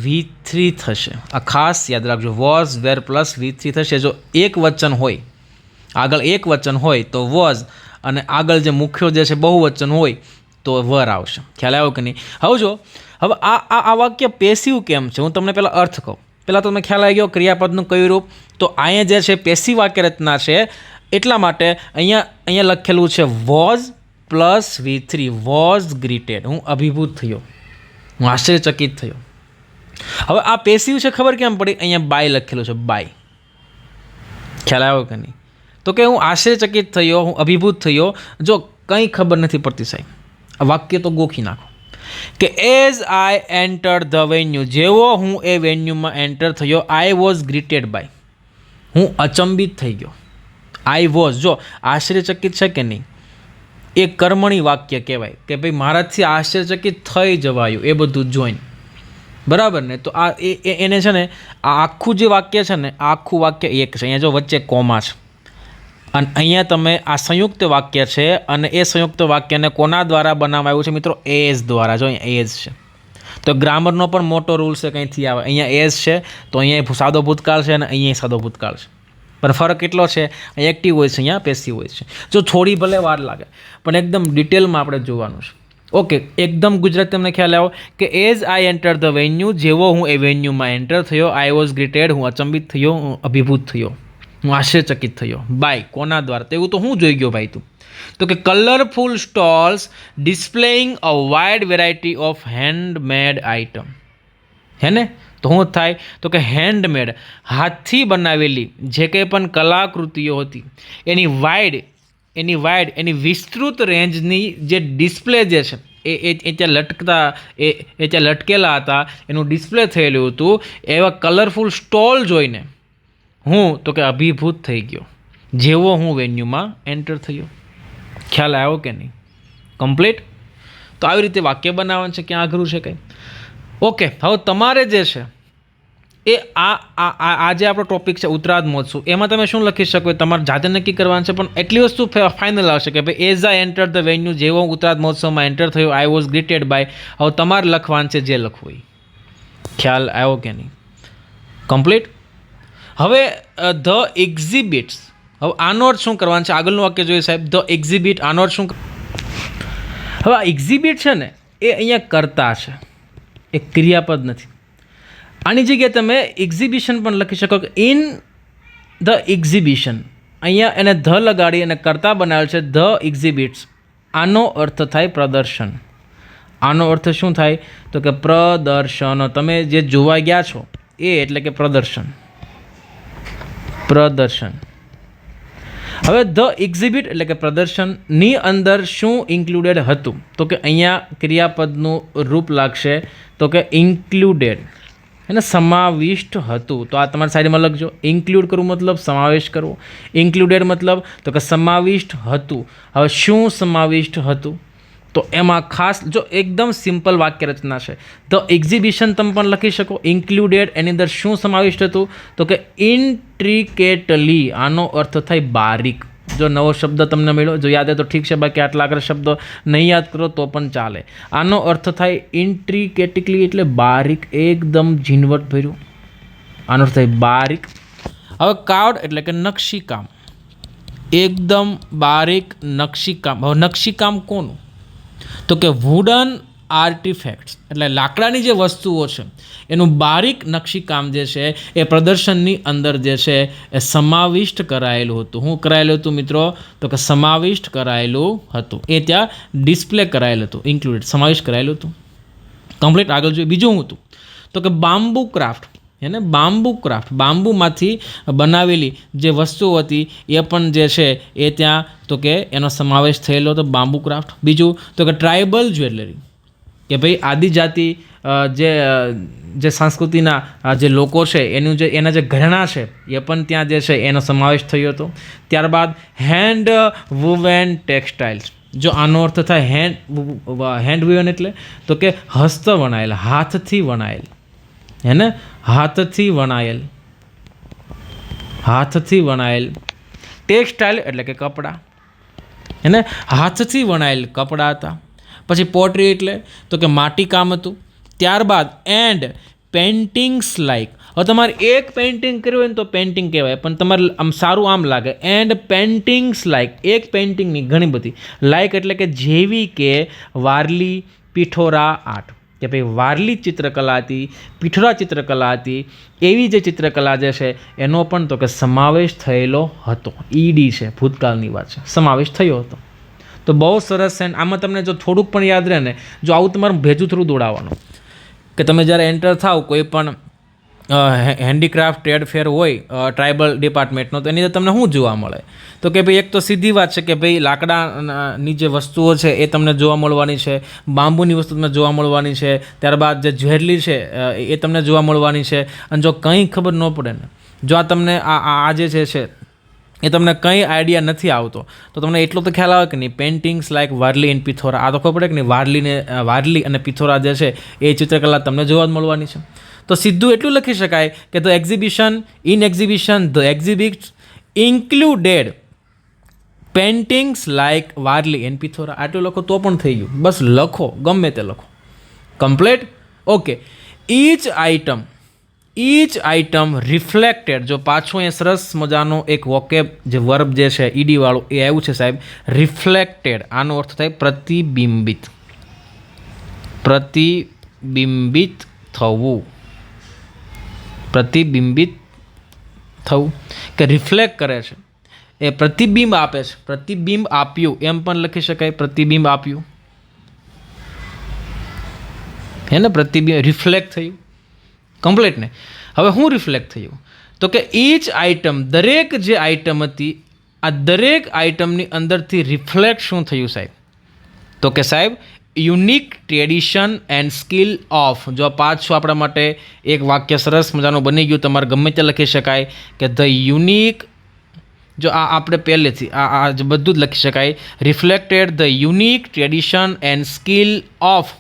V3 થશે. આ ખાસ યાદ રાખજો, વોઝ, વેર પ્લસ V3 થશે. જો એક વચન હોય, આગળ એક વચન હોય તો વોઝ, અને આગળ જે મુખ્ય જે છે બહુવચન હોય તો વર આવશે. ખ્યાલ આવ્યો કે નહીં? હવે આ વાક્ય પેસિવ કેમ છે હું તમને પહેલાં અર્થ કહું. પહેલાં તમને ખ્યાલ આવી ગયો ક્રિયાપદનું કયું રૂપ? તો અહીંયા જે છે પેસિવ વાક્ય રચના છે, એટલા માટે અહીંયા લખેલું છે was plus V3, was greeted. હું અભિભૂત થયો, હું આશ્ચર્યચકિત થયો. હવે આ પેસિવ છે, ખબર કેમ પડી? અહીંયા બાય લખેલું છે, બાય. ખ્યાલ આવ્યો કે નહીં? તો કે હું આશ્ચર્યચકિત થયો, હું અભિભૂત થયો. જો કંઈ ખબર નથી પડતી સાહેબ, આ વાક્ય તો ગોખી નાખો કે as I enter the venue, જેવો હું એ વેન્યુમાં એન્ટર થયો, આઈ વોઝ ગ્રીટેડ બાય, હું અચંબિત થઈ ગયો. આઈ વોઝ, જો આશ્ચર્યચકિત છે કે નહીં, એ કર્મણી વાક્ય કહેવાય કે ભાઈ મારાથી આશ્ચર્યચકિત થઈ જવાયું, એ બધું જોઈને, બરાબર ને? તો આ એને છે ને આ આખું જે વાક્ય છે ને, આ આખું વાક્ય એક છે. અહીંયા જો વચ્ચે કોમા છે, અને અહીંયા તમે આ સંયુક્ત વાક્ય છે અને એ સંયુક્ત વાક્યને કોના દ્વારા બનાવવામાં આવ્યું છે મિત્રો? એઝ દ્વારા. જો અહીંયા એઝ છે તો ગ્રામરનો પણ મોટો રૂલ છે, કંઈથી આવે. અહીંયા એઝ છે તો અહીંયા સાદો ભૂતકાળ છે અને અહીંયા સાદો ભૂતકાળ છે, પણ ફરક એટલો છે, અહીંયા એક્ટિવ હોય છે, અહીંયા પેસિવ હોય છે. જો થોડી ભલે વાર લાગે પણ એકદમ ડિટેલમાં આપણે જોવાનું છે. ઓકે, એકદમ ગુજરાતી તમને ખ્યાલ આવ્યો કે as I enter the venue, જેવો હું એ વેન્યુમાં એન્ટર થયો, આઈ વોઝ ગ્રીટેડ, હું અચંબિત થયો, હું અભિભૂત થયો, હું આશ્ચર્યચકિત થયો. બાય કોના દ્વારા? તો એવું તો હું જોઈ ગયો ભાઈ તું. તો કે colourful stalls displaying a wide variety of handmade item. હે ને? તો શું થાય? તો કે હેન્ડમેડ, હાથથી બનાવેલી જે કંઈ પણ કલાકૃતિઓ હતી એની વિસ્તૃત રેન્જની જે ડિસ્પ્લે જે છે એ ત્યાં લટકતા એ ત્યાં લટકેલા હતા, એનું ડિસ્પ્લે થયેલું હતું. એવા કલરફુલ સ્ટોલ જોઈને હું તો કે અભિભૂત થઈ ગયો, જેવો હું વેન્યુમાં એન્ટર થયો. ખ્યાલ આવ્યો કે નહીં? કમ્પ્લીટ. તો આવી રીતે વાક્ય બનાવવાનું છે, ક્યાં અઘરું છે કંઈ? ઓકે, હવે તમારે જે છે એ આ જે આપણો ટોપિક છે ઉત્તરાર્ધ મહોત્સવ, એમાં તમે શું લખી શકો? તમારે જાતે નક્કી કરવાનું છે, પણ એટલી વસ્તુ ફાઇનલ આવશે કે ભાઈ as I enter the venue, જેવો ઉત્તરાર્ધ મહોત્સવમાં એન્ટર થયો, આઈ વોઝ ગ્રીટેડ બાય. હવે તમારે લખવાનું છે જે લખવું એ. ખ્યાલ આવ્યો કે નહીં? કમ્પ્લીટ. હવે ધ એક્ઝિબિટ્સ, હવે આનો અર્થ શું કરવાનું છે? આગળનું વાક્ય જોઈએ સાહેબ, ધ એક્ઝિબિટ. આનો અર્થ શું? હવે આ એક્ઝિબિટ છે ને એ અહીંયા કર્તા છે, એ ક્રિયાપદ નથી. આની જગ્યાએ તમે એક્ઝિબિશન પણ લખી શકો કે ઇન ધ એક્ઝિબિશન. અહીંયા એને ધ લગાડી અને કર્તા બનાવેલ છે, ધ એક્ઝિબિટ્સ. આનો અર્થ થાય પ્રદર્શન. આનો અર્થ શું થાય? તો કે પ્રદર્શન. તમે જે જોવા ગયા છો એ એટલે કે પ્રદર્શન. પ્રદર્શન. હવે ધ એક્ઝિબિટ એટલે કે પ્રદર્શનની અંદર શું ઇન્ક્લુડેડ હતું? તો કે અહીંયા ક્રિયાપદનું રૂપ લાગશે તો કે ઇન્ક્લુડેડ, એને સમાવિષ્ટ હતું. તો આ તમારી સાઈડમાં લખજો. ઇન્ક્લુડ કરવું મતલબ સમાવેશ કરવો, ઇન્ક્લુડેડ મતલબ તો કે સમાવિષ્ટ હતું. હવે શું સમાવિષ્ટ હતું? તો એમાં ખાસ જો એકદમ સિમ્પલ વાક્ય રચના છે. ધ એક્ઝિબિશન તમે પણ લખી શકો, ઇન્ક્લુડેડ, એની અંદર શું સમાવિષ્ટ હતું? તો કે ઇન્ટ્રિકેટલી. આનો અર્થ થાય બારીક. જો નવો શબ્દ તમને મળ્યો, જો યાદ આવે તો ઠીક છે, બાકી આટલા આગળ શબ્દો નહીં યાદ કરો તો પણ ચાલે. આનો અર્થ થાય ઇન્ટ્રિકેટિકલી એટલે બારીક, એકદમ ઝીણવટ ભર્યું. આનો અર્થ થાય બારીક. હવે કાર્ડ એટલે કે નકશીકામ, એકદમ બારીક નકશીકામ. હવે નકશીકામ કોનું? તો કે વુડન આર્ટિફેક્ટ્સ, એટલે લાકડાની જે વસ્તુઓ છે એનું બારીક નકશીકામ જે છે એ પ્રદર્શનની અંદર જે છે એ સમાવિષ્ટ કરાયેલું હતું. શું કરાયેલું હતું મિત્રો? તો કે સમાવિષ્ટ કરાયેલું હતું. એ ત્યાં ડિસ્પ્લે કરાયેલું હતું, ઇન્ક્લુડેડ, સમાવિષ્ટ કરાયેલું હતું. કમ્પ્લીટ. આગળ જોઈએ બીજું શું હતું? તો કે બામ્બુ ક્રાફ્ટ. એને બામ્બુ ક્રાફ્ટ, બામ્બુમાંથી બનાવેલી જે વસ્તુઓ હતી એ પણ જે છે એ ત્યાં તો કે એનો સમાવેશ થયેલો હતો, બામ્બુ ક્રાફ્ટ. બીજું તો કે ટ્રાઇબલ જ્વેલરી, કે ભાઈ આદિજાતિ જે સંસ્કૃતિના જે લોકો છે એના જે ઘરેણા છે એ પણ ત્યાં જે છે એનો સમાવેશ થયો હતો. ત્યારબાદ હેન્ડ વુવન ટેક્સટાઇલ્સ. જો આનો અર્થ થાય હેન્ડ વુવન એટલે તો કે હસ્ત વણાયેલ, હાથથી વણાયેલ. હે ને? હાથથી વણાયેલ, હાથથી વણાયેલ. ટેક્સટાઇલ એટલે કે કપડાં. હે ને? હાથથી વણાયેલ કપડાં હતા. પછી પોટરી એટલે તો કે માટીકામ હતું. ત્યારબાદ એન્ડ પેઇન્ટિંગ્સ લાઇક. હવે તમારે એક પેઇન્ટિંગ કર્યું હોય ને તો પેઇન્ટિંગ કહેવાય, પણ તમારે આમ સારું આમ લાગે. એન્ડ પેઇન્ટિંગ્સ લાઇક, એક પેઇન્ટિંગની ઘણી બધી. લાઇક એટલે કે જેવી કે વારલી, પિઠોરા આર્ટ, કે ભાઈ વારલી ચિત્રકલા હતી, પિઠોરા ચિત્રકલા હતી, એવી જે ચિત્રકલા જે છે એનો પણ તો કે સમાવેશ થયેલો હતો. ઈડી છે, ભૂતકાળની વાત છે, સમાવેશ થયો હતો. તો બહુ સરસ છે. આમાં તમને જો થોડુંક પણ યાદ રહે ને, જો આવું તમારે ભેજું થોડું દોડાવવાનું કે તમે જ્યારે એન્ટર થાવ કોઈ પણ હેન્ડીક્રાફ્ટ ટ્રેડ ફેર હોય ટ્રાઇબલ ડિપાર્ટમેન્ટનો, તો એની અંદર તમને શું જોવા મળે? તો કે ભાઈ એક તો સીધી વાત છે કે ભાઈ લાકડાની જે વસ્તુઓ છે એ તમને જોવા મળવાની છે, બાંબુની વસ્તુ તમને જોવા મળવાની છે, ત્યારબાદ જે જ્વેલરી છે એ તમને જોવા મળવાની છે. અને જો કંઈ ખબર ન પડે ને, જો આ તમને આ જે છે એ તમને કંઈ આઈડિયા નથી આવતો, તો તમને એટલો તો ખ્યાલ આવે કે નહીં, paintings like Warli and Pithora. આ તો ખબર પડે કે નહીં, વારલી અને પિથોરા જે છે એ ચિત્રકલા તમને જોવા જ મળવાની છે. તો સીધું એટલું લખી શકાય કે the exhibition, in exhibition, the exhibits included paintings like Warli and Pithora. આટલું લખો તો પણ થઈ ગયું. બસ લખો, ગમે તે લખો. Complete. Okay. Each item reflected. જો પાછું અહીંયા સરસ મજાનો એક વોકેબ જે વર્બ જે છે ઈડી વાળું એ આવ્યું છે સાહેબ, રિફ્લેક્ટેડ. આનો અર્થ થાય પ્રતિબિંબિત. પ્રતિબિંબિત થવું. પ્રતિબિંબિત થવું કે રિફ્લેક્ટ કરે છે, એ પ્રતિબિંબ આપે છે. પ્રતિબિંબ આપ્યું એમ પણ લખી શકાય. પ્રતિબિંબ આપ્યું હે ને, પ્રતિબિંબ રિફ્લેક્ટ થયું. કમ્પ્લીટ ને. હવે શું રિફ્લેક્ટ થયું? તો કે ઈચ આઇટમ, દરેક જે આઇટમ હતી, આ દરેક આઇટમની અંદરથી રિફ્લેક્ટ શું થયું સાહેબ? તો કે સાહેબ unique tradition and skill of. જો પાછું આપણા માટે એક વાક્ય સરસ મજાનું બની ગયું. તમારે ગમે તે લખી શકાય કે ધ યુનિક. જો આ આપણે પહેલેથી આ બધું જ લખી શકાય. Reflected the unique tradition and skill of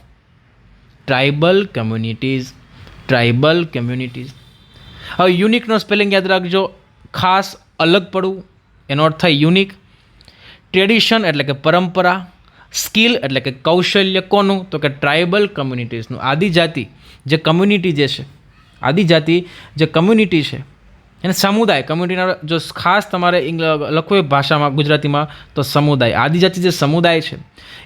tribal communities. Tribal communities. હવે યુનિકનો સ્પેલિંગ યાદ રાખજો. ખાસ અલગ પડવું એનો અર્થ થાય યુનિક. ટ્રેડિશન એટલે કે પરંપરા. સ્કિલ એટલે કે કૌશલ્ય. કોનું? તો કે ટ્રાઇબલ કમ્યુનિટીઝનું. આદિજાતિ જે કમ્યુનિટી જે છે, આદિજાતિ જે કમ્યુનિટી છે એને સમુદાય. કમ્યુનિટીના જો ખાસ તમારે લખવું ભાષામાં ગુજરાતીમાં તો સમુદાય. આદિજાતિ જે સમુદાય છે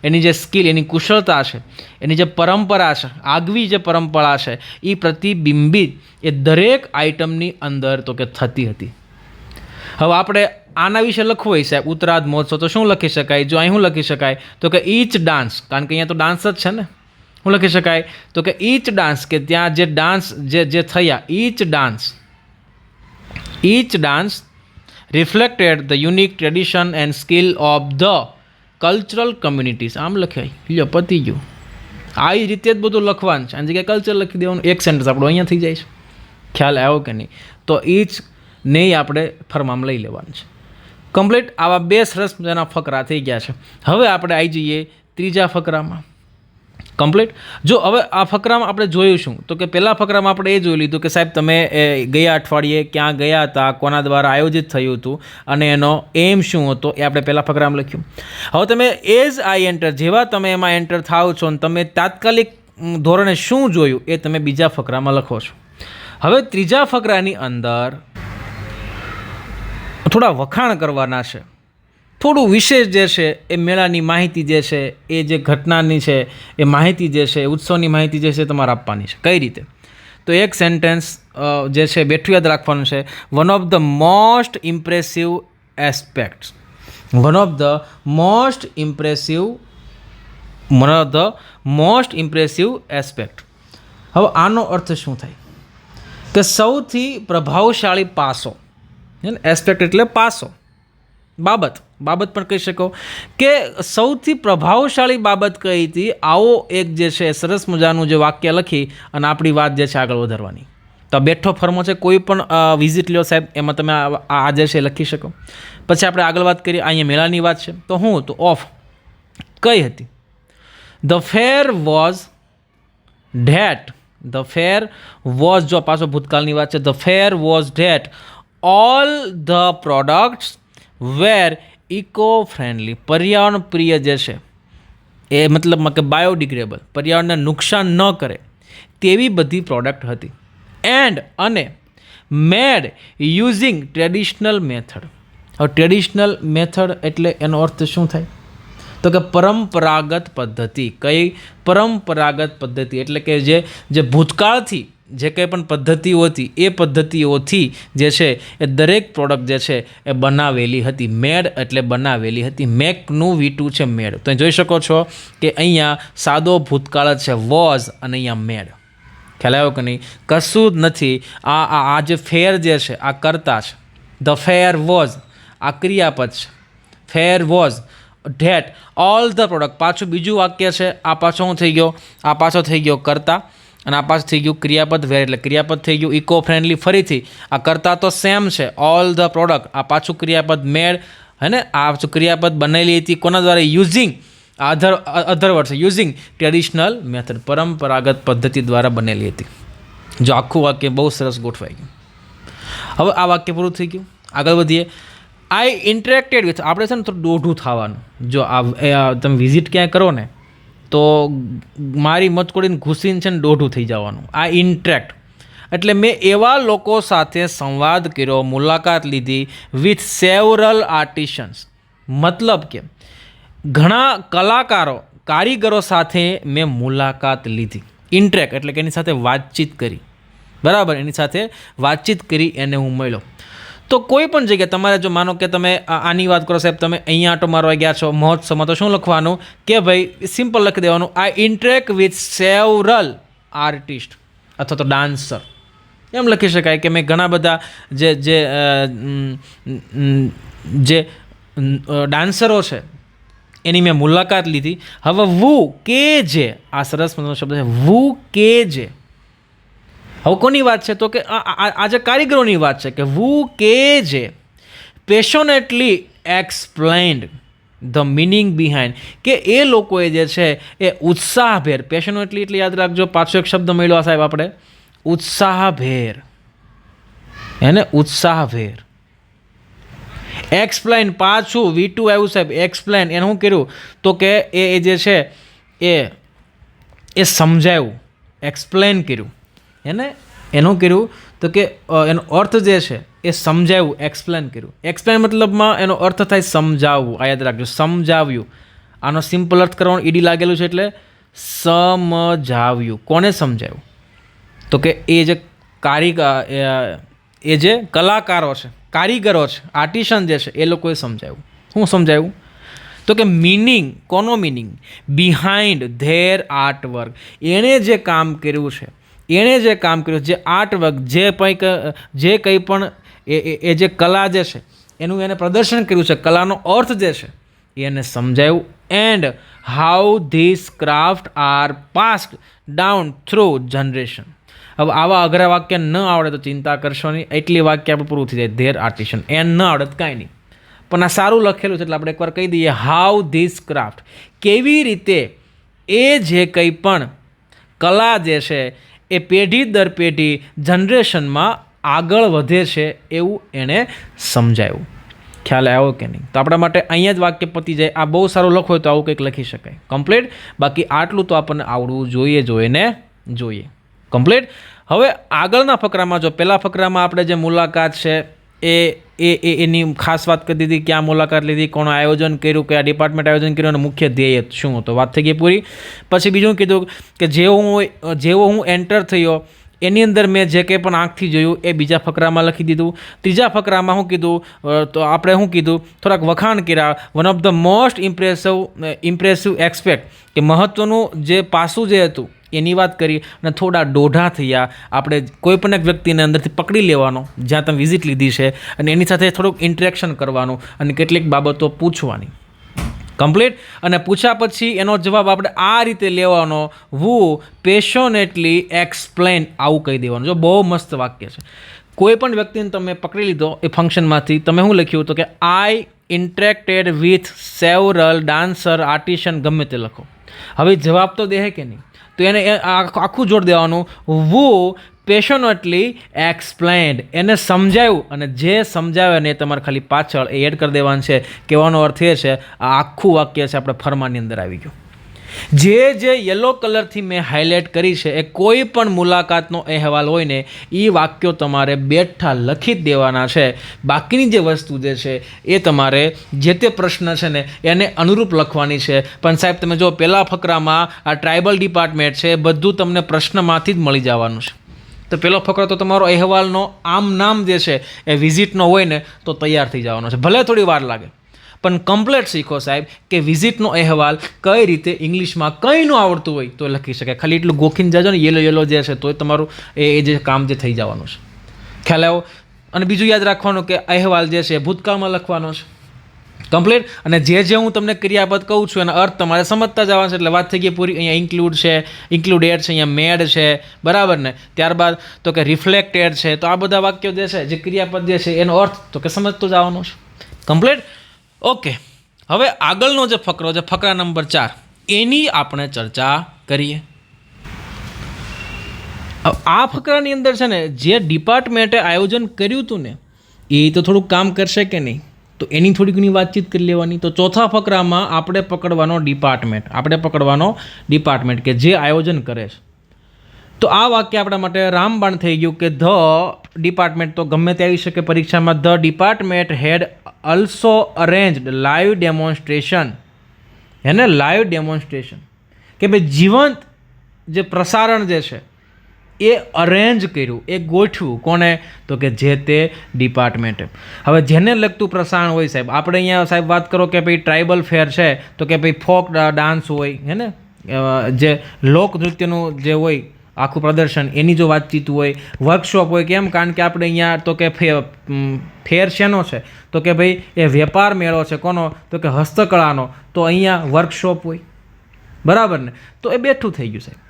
એની જે સ્કિલ, એની કુશળતા છે, એની જે પરંપરા છે, આગવી જે પરંપરા છે, એ પ્રતિબિંબિત એ દરેક આઇટમની અંદર તો કે થતી હતી. હવે આપણે આના વિશે લખવું હોય સાહેબ ઉત્તરાર્ધ મહોત્સવ, તો શું લખી શકાય? જો અહીં શું લખી શકાય? તો કે ઈચ ડાન્સ. કારણ કે અહીંયા તો ડાન્સ જ છે ને. શું લખી શકાય? તો કે ઈચ ડાન્સ, કે ત્યાં જે ડાન્સ જે થયા, each dance reflected the unique tradition and skill of the cultural communities. આમ લખાય. લ્યો પતી ગયું. આ રીતે જ બધું લખવાનું છે. આની જગ્યાએ કલ્ચર લખી દેવાનું. એક સેન્ટેન્સ આપણો અહીંયા થઈ જાય છે. ખ્યાલ આવ્યો કે નહીં? તો ઈચ ને આપણે ફરમામ લઈ લેવાનું છે. કમ્પ્લીટ. આવા બે સરસ મજાના ફકરા થઈ ગયા છે. હવે આપણે આવી જઈએ ત્રીજા ફકરામાં. કમ્પ્લીટ. જો હવે આ ફકરામાં આપણે જોયું શું? તો કે પહેલા ફકરામાં આપણે એ જોઈ લીધું કે સાહેબ તમે ગયા અઠવાડિયે ક્યાં ગયા હતા, કોના દ્વારા આયોજિત થયું હતું અને એનો એમ શું હતો, એ આપણે પહેલા ફકરામાં લખ્યું. હવે તમે એઝ આઈ એન્ટર, જેવા તમે એમાં એન્ટર થાવ છો અને તમે તાત્કાલિક ધોરણે શું જોયું એ તમે બીજા ફકરામાં લખો છો. હવે ત્રીજા ફકરાની અંદર થોડા વખાણ કરવાના છે. થોડું વિશેષ જે છે એ મેળાની માહિતી જે છે, એ જે ઘટનાની છે એ માહિતી જે છે, ઉત્સવની માહિતી જે છે તમારે આપવાની છે. કઈ રીતે? તો એક સેન્ટેન્સ જે છે બેઠું યાદ રાખવાનું છે. One of the most impressive aspects. One of the most impressive aspect. હવે આનો અર્થ શું થાય? કે સૌથી પ્રભાવશાળી પાસો. એસ્પેક્ટ એટલે પાસો, બાબત પણ કહી શકો. કે સૌથી પ્રભાવશાળી બાબત કઈ હતી, આવો એક જે છે સરસ મજાનું જે વાક્ય લખી અને આપણી વાત જે છે આગળ વધારવાની. તો બેઠો ફરમો છે, કોઈ પણ વિઝિટ લ્યો સાહેબ, એમાં તમે આ જે છે લખી શકો. પછી આપણે આગળ વાત કરીએ. અહીંયા મેળાની વાત છે તો હું તો ઓફ કઈ હતી? The fair was that. The fair was, જો પાછો ભૂતકાળની વાત છે. The fair was that all the products were eco friendly. પર્યાવરણ પ્રિય જે છે એ મતલબમાં કે બાયોડિગ્રેડેબલ, પર્યાવરણને નુકસાન ન કરે તેવી બધી પ્રોડક્ટ હતી. એન્ડ અને મેડ યુઝિંગ ટ્રેડિશનલ મેથડ. હવે ટ્રેડિશનલ મેથડ એટલે એનો અર્થ શું થાય? તો કે પરંપરાગત પદ્ધતિ. કઈ? પરંપરાગત પદ્ધતિ એટલે કે જે ભૂતકાળથી જે કંઈ પણ પદ્ધતિઓ હતી એ પદ્ધતિઓથી જે છે એ દરેક પ્રોડક્ટ જે છે એ બનાવેલી હતી. મેડ એટલે બનાવેલી હતી. મેકનું V2 છે મેડ. તો જોઈ શકો છો કે અહીંયા સાદો ભૂતકાળ જ છે વોઝ અને અહીંયા મેડ. ખ્યાલ આવ્યો કે નહીં? કશું જ નથી. આ જે ફેર જે છે આ કર્તા છે. ધ ફેર વોઝ આ ક્રિયાપદ છે. Fair was that all the product. પાછું બીજું વાક્ય છે. આ પાછો શું થઈ ગયો? આ પાછો થઈ ગયો કર્તા અને આ પાછું થઈ ગયું ક્રિયાપદ. વેર એટલે ક્રિયાપદ થઈ ગયું. ઇકો ફ્રેન્ડલી ફરીથી આ કરતા તો સેમ છે. ઓલ ધ પ્રોડક્ટ આ પાછું ક્રિયાપદ મેડ. હે ને? આ પાછું ક્રિયાપદ બનેલી હતી કોના દ્વારા? યુઝિંગ અધર વર્ડ છે. યુઝિંગ ટ્રેડિશનલ મેથડ, પરંપરાગત પદ્ધતિ દ્વારા બનેલી હતી. જો આખું વાક્ય બહુ સરસ ગોઠવાઈ ગયું. હવે આ વાક્ય પૂરું થઈ ગયું. આગળ વધીએ. આઈ ઇન્ટરેક્ટેડ વિથ, આપણે છે ને તો દોઢું થવાનું. જો તમે વિઝિટ ક્યાંય કરો ને તો મારી મતકોડીને ઘૂસીને છે ને દોઢું થઈ જવાનું. આ ઇન્ટરેક્ટ એટલે મેં એવા લોકો સાથે સંવાદ કર્યો, મુલાકાત લીધી વિથ સેવરલ આર્ટિશન્સ, મતલબ કે ઘણા કારીગરો સાથે મેં મુલાકાત લીધી. ઇન્ટરેક્ટ એટલે કે એની સાથે વાતચીત કરી, બરાબર, એની સાથે વાતચીત કરી, એને હું મળ્યો. તો કોઈ પણ જગ્યાએ તમારે જો માનો કે તમે આની વાત કરો સાહેબ, તમે અહીંયા આટો મારવા ગયા છો મહોત્સવમાં, તો શું લખવાનું કે ભાઈ સિમ્પલ લખી દેવાનું, આઈ ઇન્ટરેક્ટ વિથ સેવરલ આર્ટિસ્ટ અથવા તો ડાન્સર. એમ લખી શકાય કે મેં ઘણા બધા જે ડાન્સરો છે એની મેં મુલાકાત લીધી. હવે વુ કે જે, આ સરસ મજાનો શબ્દ છે, વુ કે જે. હવે કોની વાત છે? તો કે આજે કારીગરોની વાત છે કે વુ કે જે પેશોનેટલી એક્સપ્લેન્ડ ધ મિનિંગ બિહાઇન્ડ, કે એ લોકોએ જે છે એ ઉત્સાહભેર, પેશોનેટલી એટલે યાદ રાખજો, પાછો એક શબ્દ મળ્યો સાહેબ આપણે, ઉત્સાહભેર, એને ઉત્સાહભેર. એક્સપ્લેન, પાછું V2 આવ્યું સાહેબ, એક્સપ્લેન, એને શું કર્યું તો કે એ જે છે એ સમજાવ્યું, એક્સપ્લેન કર્યું. એનું કર્યું તો કે એનો અર્થ જે છે એ સમજાવ્યું, એક્સપ્લેન કર્યું. એક્સપ્લેન મતલબમાં એનો અર્થ થાય સમજાવવું, આ યાદ રાખજો, સમજાવ્યું. આનો સિમ્પલ અર્થ કરવાનું ઈડી લાગેલું છે એટલે સમજાવ્યું. કોને સમજાવ્યું? તો કે એ જે કલાકારો છે, કારીગરો છે, આર્ટિશન જે છે એ લોકોએ સમજાવ્યું. શું સમજાવ્યું? તો કે મિનિંગ, કોનો મિનિંગ? બિહાઇન્ડ ધેર આર્ટવર્ક, એણે જે કામ કર્યું છે, જે આર્ટવર્ક, જે કંઈ પણ એ જે કલા જે છે એનું એને પ્રદર્શન કર્યું છે, કલાનો અર્થ જે છે એને સમજાવ્યું. And how this craft are passed down through generation. હવે આવા અઘરા વાક્ય ન આવડે તો ચિંતા કરશો નહીં, એટલી વાક્ય આપણે પૂરું થઈ જાય, ધેર આર્ટિશન. એન ન આવડે તો કાંઈ નહીં, પણ આ સારું લખેલું છે એટલે આપણે એકવાર કહી દઈએ, હાઉ ધીસ ક્રાફ્ટ, કેવી રીતે એ જે કંઈ પણ કલા જે છે એ પેઢી દર પેઢી જનરેશનમાં આગળ વધે છે એવું એણે સમજાવ્યું. ખ્યાલ આવ્યો કે નહીં? તો આપણા માટે અહીંયા જ વાક્ય પતી જાય. આ બહુ સારું લખો હોય તો આવું કંઈક લખી શકાય, કમ્પ્લીટ. બાકી આટલું તો આપણને આવડવું જોઈએ. કમ્પ્લીટ. હવે આગળના ફકરામાં જો પહેલા ફકરામાં આપણે જે મુલાકાત છે એની ખાસ વાત કરી દીધી, ક્યાં મુલાકાત લીધી, કોણ આયોજન કર્યું, કયા ડિપાર્ટમેન્ટ આયોજન કર્યું અને મુખ્ય ધ્યેય શું હતો, વાત થઈ ગઈ પૂરી. પછી બીજું કીધું કે જેવો હું એન્ટર થયો એની અંદર મેં જે કંઈ પણ આંખથી જોયું એ બીજા ફકરામાં લખી દીધું. ત્રીજા ફકરામાં શું કીધું તો આપણે થોડાક વખાણ કર્યા. One of the most impressive aspect, કે મહત્ત્વનું જે પાસું જે હતું એની વાત કરી, અને થોડા દોઢા થયા. આપણે કોઈ પણ એક વ્યક્તિને અંદરથી પકડી લેવાનો જ્યાં તમે વિઝિટ લીધી છે અને એની સાથે થોડુંક ઇન્ટરેક્શન કરવાનું અને કેટલીક બાબતો પૂછવાની. કમ્પ્લીટ. અને પૂછ્યા પછી એનો જવાબ આપણે આ રીતે લેવાનો, વુ પેશોનેટલી એક્સપ્લેન, આવું કહી દેવાનું. જો બહુ મસ્ત વાક્ય છે. કોઈ પણ વ્યક્તિને તમે પકડી લીધો એ ફંક્શનમાંથી, તમે શું લખ્યું તો કે આઈ ઇન્ટરેક્ટેડ વિથ સેવરલ ડાન્સર, આર્ટિશન, ગમે તે લખો. હવે જવાબ તો દે કે નહીં, તો એને આખું જોડ દેવાનું, વુ પેશોનેટલી એક્સપ્લેન્ડ, એને સમજાવ્યું, અને જે સમજાવે ને એ તમારે ખાલી પાછળ એ એડ કરી દેવાનું છે. કહેવાનો અર્થ એ છે આ આખું વાક્ય છે આપણે ફરમાની અંદર આવી ગયું. જે યલો કલરથી મેં હાઇલાઇટ કરી છે એ કોઈ પણ મુલાકાતનો અહેવાલ હોય ને એ વાક્યો તમારે બેઠા લખી જ દેવાના છે. બાકીની જે વસ્તુ જે છે એ તમારે જે તે પ્રશ્ન છે ને એને અનુરૂપ લખવાની છે. પણ સાહેબ તમે જો પહેલા ફકરામાં આ ટ્રાઇબલ ડિપાર્ટમેન્ટ છે, બધું તમને પ્રશ્નમાંથી જ મળી જવાનું છે. તો પહેલો ફકરો તો તમારો અહેવાલનો આમ નામ જે છે એ વિઝિટનો હોય ને તો તૈયાર થઈ જવાનો છે. ભલે થોડી વાર લાગે પણ કમ્પ્લેટ શીખો સાહેબ કે વિઝિટનો અહેવાલ કઈ રીતે ઇંગ્લિશમાં કંઈ ન આવડતું હોય તો લખી શકાય. ખાલી એટલું ગોખીને જજો ને યેલો જે છે તોય તમારું એ જે કામ જે થઈ જવાનું છે. ખ્યાલ આવ્યો? અને બીજું યાદ રાખવાનું કે અહેવાલ જે છે ભૂતકાળમાં લખવાનો છે. કમ્પ્લીટ. અને જે હું તમને ક્રિયાપદ કહું છું એના અર્થ તમારે સમજતા જવાનું છે. એટલે વાત થઈ ગઈ પૂરી. અહીંયા ઇન્ક્લુડ છે, ઇન્ક્લુડેડ છે, અહીંયા મેડ છે, બરાબર ને. ત્યારબાદ તો કે રિફ્લેક્ટેડ છે. તો આ બધા વાક્યો જે છે, જે ક્રિયાપદ જે છે એનો અર્થ તો કે સમજતો જવાનો છે. કમ્પ્લીટ. ઓકે. હવે આગળનો જે ફકરો છે, ફકરા નંબર 4, એની આપણે ચર્ચા કરીએ. આ ફકરાની અંદર છે ને જે ડિપાર્ટમેન્ટે આયોજન કર્યું હતું ને એ તો થોડુંક કામ કરશે કે નહીં? તો તો એની થોડી ઘણી વાતચીત કરી લેવાની. તો ચોથા ફકરામાં આપણે પકડવાનો ડિપાર્ટમેન્ટ કે જે આયોજન કરે છે. તો આ વાક્ય આપણા માટે રામબાણ થઈ ગયું કે ધ ડિપાર્ટમેન્ટ તો ગમે તે આવી શકે પરીક્ષામાં. The department head also arranged live demonstration કે ભાઈ જીવંત જે પ્રસારણ જે છે એ અરેન્જ કર્યું, એ ગોઠવ્યું. કોને? તો કે જે તે ડિપાર્ટમેન્ટે. હવે જેને લગતું પ્રસારણ હોય સાહેબ, આપણે અહીંયા સાહેબ વાત કરો કે ભાઈ ટ્રાઇબલ ફેર છે તો કે ભાઈ ફોક ડાન્સ હોય, હે ને, જે લોકનૃત્યનું જે હોય આખું પ્રદર્શન, એની જો વાતચીત હોય, વર્કશોપ હોય. કેમ? કારણ કે આપણે અહીંયા તો કે ફેર શેનો છે તો કે ભાઈ એ વેપાર મેળો છે. કોનો? તો કે હસ્તકળાનો. તો અહીંયા વર્કશોપ હોય, બરાબર ને? તો એ બેઠું થઈ ગયું સાહેબ,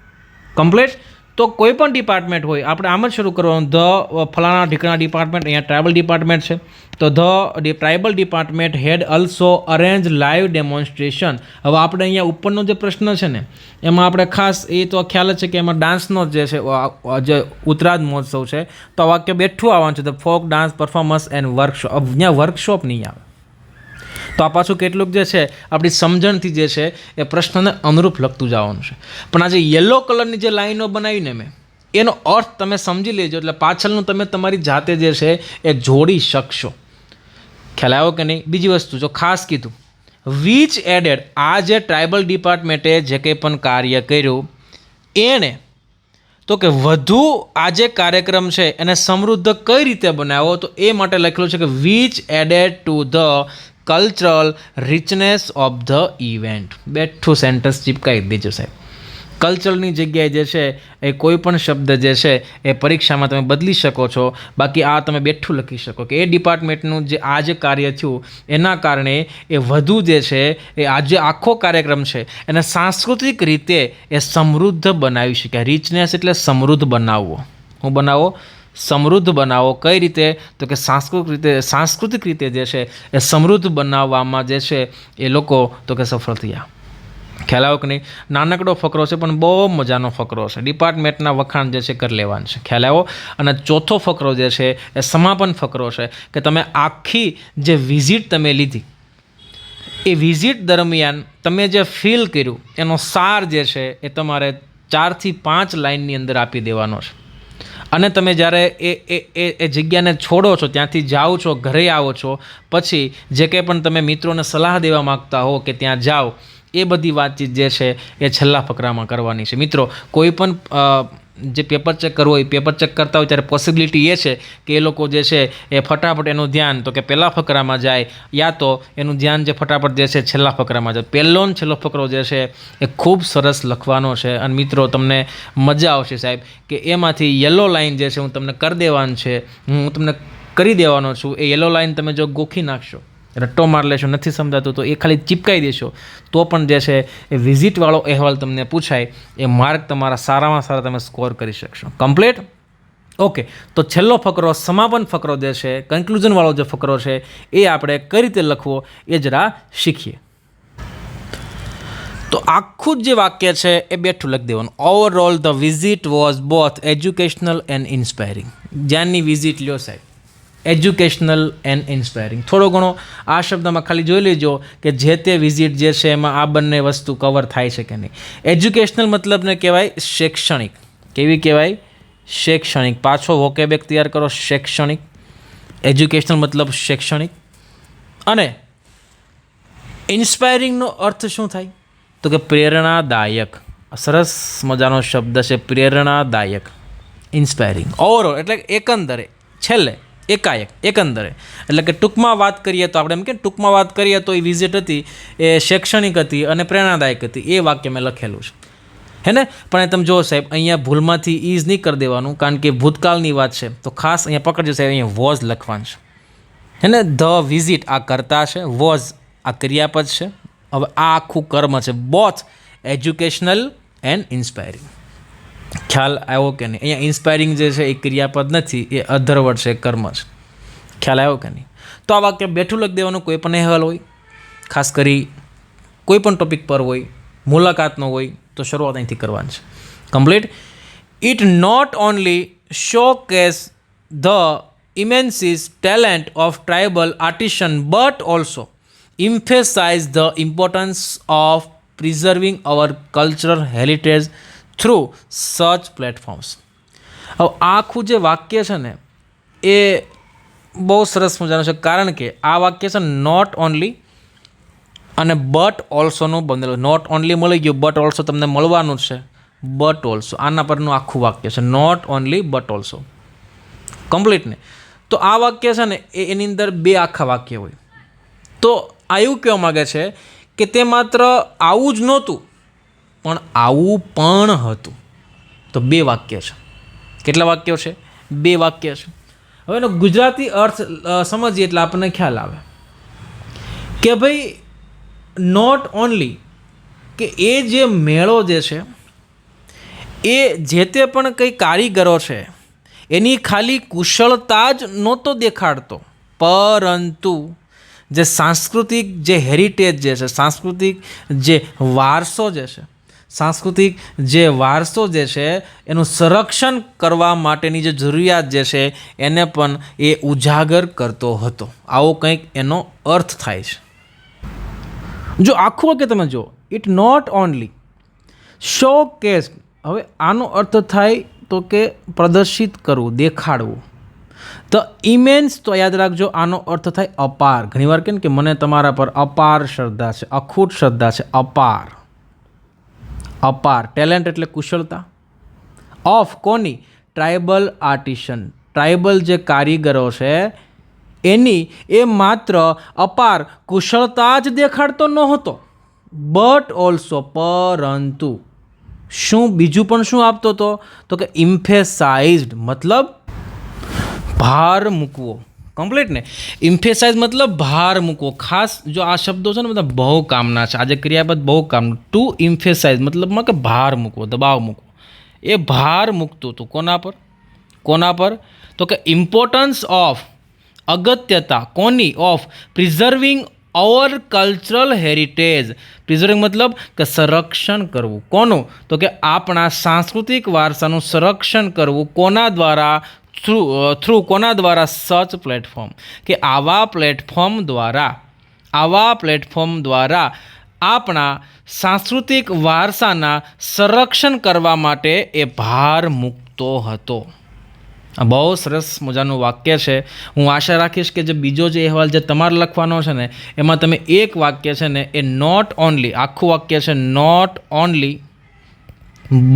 કમ્પ્લીટ. તો કોઈ પણ ડિપાર્ટમેન્ટ હોય, આપણે આમ જ શરૂ કરવાનું, ધ ફલાણા ઢીકણા ડિપાર્ટમેન્ટ, અહીંયા ટ્રાઇબલ ડિપાર્ટમેન્ટ છે તો the tribal department head also arrange live demonstration. હવે આપણે અહીંયા ઉપરનો જે પ્રશ્ન છે ને એમાં આપણે ખાસ એ તો ખ્યાલ જ છે કે એમાં ડાન્સનો જે છે જે ઉત્તરાધ મહોત્સવ છે તો આ વાક્ય બેઠું આવવાનું છે, the folk dance performance and workshop. અહીંયા વર્કશોપ નહીં આવે. તો આ પાછું કેટલુંક જે છે આપણી સમજણથી જે છે એ પ્રશ્નને અનુરૂપ લખતું જવાનું છે. પણ આ જે યલો કલરની જે લાઈનો બનાવીને મેં, એનો અર્થ તમે સમજી લેજો, એટલે પાછળનું તમે તમારી જાતે જે છે એ જોડી શકશો. ખ્યાલ આવ્યો કે નહીં? બીજી વસ્તુ જો ખાસ કીધું, વિચ એડેડ, આ જે ટ્રાઇબલ ડિપાર્ટમેન્ટે જે કંઈ પણ કાર્ય કર્યું એણે તો કે વધુ આ જે કાર્યક્રમ છે એને સમૃદ્ધ કઈ રીતે બનાવ્યો, તો એ માટે લખેલું છે કે which added to the cultural richness of the event. બેઠું સેન્ટેન્સ ચીપકાવી દેજો સાહેબ. કલ્ચરની જગ્યાએ જે છે એ કોઈ પણ શબ્દ જે છે એ પરીક્ષામાં તમે બદલી શકો છો. બાકી આ તમે બેઠું લખી શકો કે એ ડિપાર્ટમેન્ટનું જે આ જે કાર્ય થયું એના કારણે એ વધુ જે છે એ આ જે આખો કાર્યક્રમ છે એને સાંસ્કૃતિક રીતે એ સમૃદ્ધ બનાવી શક્યા. રિચનેસ એટલે સમૃદ્ધ બનાવવો. હું બનાવો? સમૃદ્ધ બનાવો. કઈ રીતે? તો કે સાંસ્કૃતિક રીતે જે છે એ સમૃદ્ધ બનાવવામાં જે છે એ લોકો તો કે સફળ થયા. ખ્યાલ આવ્યો કે નહીં? નાનકડો ફકરો છે પણ બહુ મજાનો ફકરો છે. ડિપાર્ટમેન્ટના વખાણ જે છે કરી લેવાનું છે. ખ્યાલ આવ્યો? અને ચોથો ફકરો જે છે એ સમાપન ફકરો છે કે તમે આખી જે વિઝિટ તમે લીધી એ વિઝિટ દરમિયાન તમે જે ફીલ કર્યું એનો સાર જે છે એ તમારે 4 થી 5 લાઇનની અંદર આપી દેવાનો છે. અને તમે જ્યારે એ જગ્યાને છોડો છો, ત્યાંથી જાઓ છો, ઘરે આવો છો, પછી જે કંઈ પણ તમે મિત્રોને સલાહ દેવા માગતા હો કે ત્યાં જાઓ, એ બધી વાતચીત જે છે એ છેલ્લા ફકરામાં કરવાની છે. મિત્રો, કોઈ પણ જે પેપર ચેક કરવું હોય, પેપર ચેક કરતા હોય ત્યારે પોસિબિલિટી એ છે કે એ લોકો જે છે એ ફટાફટ એનું ધ્યાન તો કે પહેલા ફકરામાં જાય, યા તો એનું ધ્યાન જે ફટાફટ જે છે છેલ્લા ફકરામાં જાય. પહેલો ને છેલ્લો ફકરો જે છે એ ખૂબ સરસ લખવાનો છે. અને મિત્રો, તમને મજા આવશે સાહેબ કે એમાંથી યલો લાઇન જે છે હું તમને કરી દેવાનો છું. એ યલો લાઇન તમે જો ગોખી નાખશો, રટ્ટો માર લેશો, નથી સમજાતું તો એ ખાલી ચીપકાઈ દેશો, તો પણ જે છે એ વિઝિટવાળો અહેવાલ તમને પૂછાય એ માર્ક તમારા સારામાં સારા તમે સ્કોર કરી શકશો. કમ્પ્લીટ? ઓકે. તો છેલ્લો ફકરો, સમાપન ફકરો જે છે, કન્ક્લુઝનવાળો જે ફકરો છે એ આપણે કઈ રીતે લખવો એ જરા શીખીએ. તો આખું જે વાક્ય છે એ બેઠું લખી દેવાનું. Overall the visit was both educational and inspiring. જ્યાંની વિઝિટ લ્યો સાહેબ, એજ્યુકેશનલ એન્ડ ઇન્સ્પાયરિંગ. થોડો ઘણો આ શબ્દમાં ખાલી જોઈ લેજો કે જે તે વિઝિટ જે છે એમાં આ બંને વસ્તુ કવર થાય છે કે નહીં. એજ્યુકેશનલ મતલબને કહેવાય શૈક્ષણિક. કેવી કહેવાય? શૈક્ષણિક. પાછો વોકેબેક તૈયાર કરો, શૈક્ષણિક. એજ્યુકેશનલ મતલબ શૈક્ષણિક. અને ઇન્સ્પાયરિંગનો અર્થ શું થાય? તો કે પ્રેરણાદાયક. સરસ મજાનો શબ્દ છે, પ્રેરણાદાયક. ઇન્સ્પાયરિંગ. ઓવરઓલ એટલે એકંદરે, છેલ્લે, એકંદરે. એટલે કે ટૂંકમાં વાત કરીએ તો આપણે એમ કે ટૂંકમાં વાત કરીએ તો એ વિઝિટ હતી એ શૈક્ષણિક હતી અને પ્રેરણાદાયક હતી. એ વાક્ય મેં લખેલું છે, હે ને? પણ તમે જુઓ સાહેબ, અહીંયા ભૂલમાંથી ઇઝ નહીં કરી દેવાનું, કારણ કે ભૂતકાળની વાત છે. તો ખાસ અહીંયા પકડજો સાહેબ, અહીંયા વોઝ લખવાનું છે, હે ને? ધ વિઝિટ આ કર્તા છે, વોઝ આ ક્રિયાપદ છે. હવે આ આખું કર્મ છે, બોથ એજ્યુકેશનલ એન્ડ ઇન્સ્પાયરિંગ. ખ્યાલ આવ્યો કે નહીં? અહીંયા ઇન્સ્પાયરિંગ જે છે એ ક્રિયાપદ નથી, એ અધરવડ છે, કર્મ છે. ખ્યાલ આવ્યો કે નહીં? તો આ વાક્ય બેઠું લખી દેવાનું. કોઈ પણ અહેવાલ હોય, ખાસ કરી કોઈ પણ ટોપિક પર હોય, મુલાકાતનો હોય, તો શરૂઆત અહીંથી કરવાની છે. Complete. It not only showcase the immense talent of tribal artisans, but also emphasize the importance of preserving our cultural heritage through such platforms. હવે આખું જે વાક્ય છે ને એ બહુ સરસ મજાનું છે, કારણ કે આ વાક્ય છે નોટ ઓનલી અને બટ ઓલ્સોનું બનેલું. નોટ ઓનલી મળી ગયું, બટ ઓલ્સો તમને મળવાનું છે. બટ ઓલ્સો આના પરનું આખું વાક્ય છે, not only but also, complete ને. તો આ વાક્ય છે ને એની અંદર બે આખા વાક્ય હોય. તો આ એવું કહેવા માગે છે કે તે માત્ર આવું જ નહોતું પણ આવું પણ હતું. તો બે વાક્ય છે. કેટલા વાક્યો છે? બે વાક્ય છે. હવે એનો ગુજરાતી અર્થ સમજીએ એટલે આપણને ખ્યાલ આવે કે ભાઈ નોટ ઓનલી કે એ જે મેળો જે છે એ જે તે પણ કંઈ કારીગરો છે એની ખાલી કુશળતા જ નહોતો દેખાડતો, પરંતુ જે સાંસ્કૃતિક જે હેરિટેજ જે છે, સાંસ્કૃતિક જે વારસો જે છે, સાંસ્કૃતિક જે વારસો જે છે એનું સંરક્ષણ કરવા માટેની જે જરૂરિયાત જે છે એને પણ એ ઉજાગર કરતો હતો. આવો કંઈક એનો અર્થ થાય છે. જો આખું વાક્ય તમે જો, it not only showcase, હવે આનો અર્થ થાય તો કે પ્રદર્શિત કરવું, દેખાડવું. ધ ઇમેન્સ, તો યાદ રાખજો આનો અર્થ થાય અપાર. ઘણીવાર કે મને તમારા પર અપાર શ્રદ્ધા છે, અખૂટ શ્રદ્ધા છે. અપાર, અપાર. ટેલેન્ટ એટલે કુશળતા. ઓફ કોની? ટ્રાઇબલ આર્ટિશન, ટ્રાઇબલ જે કારીગરો છે એની એ માત્ર અપાર કુશળતા જ દેખાડતો નહોતો, બટ ઓલ્સો, પરંતુ શું બીજું પણ શું આપતો હતો? તો કે ઇમ્ફેસાઇઝડ, મતલબ ભાર મૂકવો. કમ્પ્લીટ ને. ઇમ્ફેસાઇઝ મતલબ ભાર મૂકવો. ખાસ જો આ શબ્દો છે ને બધા બહુ કામના છે. આજે ક્રિયાપદ બહુ કામનું. ટુ ઇમ્ફેસાઇઝ મતલબમાં કે ભાર મૂકવો, દબાવ મૂકવો. એ ભાર મૂકતું હતું કોના પર? કોના પર? તો કે ઇમ્પોર્ટન્સ ઓફ, અગત્યતા કોની? Of preserving our cultural heritage. Preserving મતલબ કે સંરક્ષણ કરવું. કોનું? તો કે આપણા સાંસ્કૃતિક વારસાનું સંરક્ષણ કરવું. કોના દ્વારા? થ્રુ કોના દ્વારા? સચ પ્લેટફોર્મ, કે આવા પ્લેટફોર્મ દ્વારા, આવા પ્લેટફોર્મ દ્વારા આપણા સાંસ્કૃતિક વારસાના સંરક્ષણ કરવા માટે એ ભાર મૂકતો હતો. આ બહુ સરસ મજાનું વાક્ય છે. હું આશા રાખીશ કે જે બીજો જે અહેવાલ જે તમારે લખવાનો છે ને એમાં તમે એક વાક્ય છે ને એ નોટ ઓનલી, આખું વાક્ય છે નોટ ઓનલી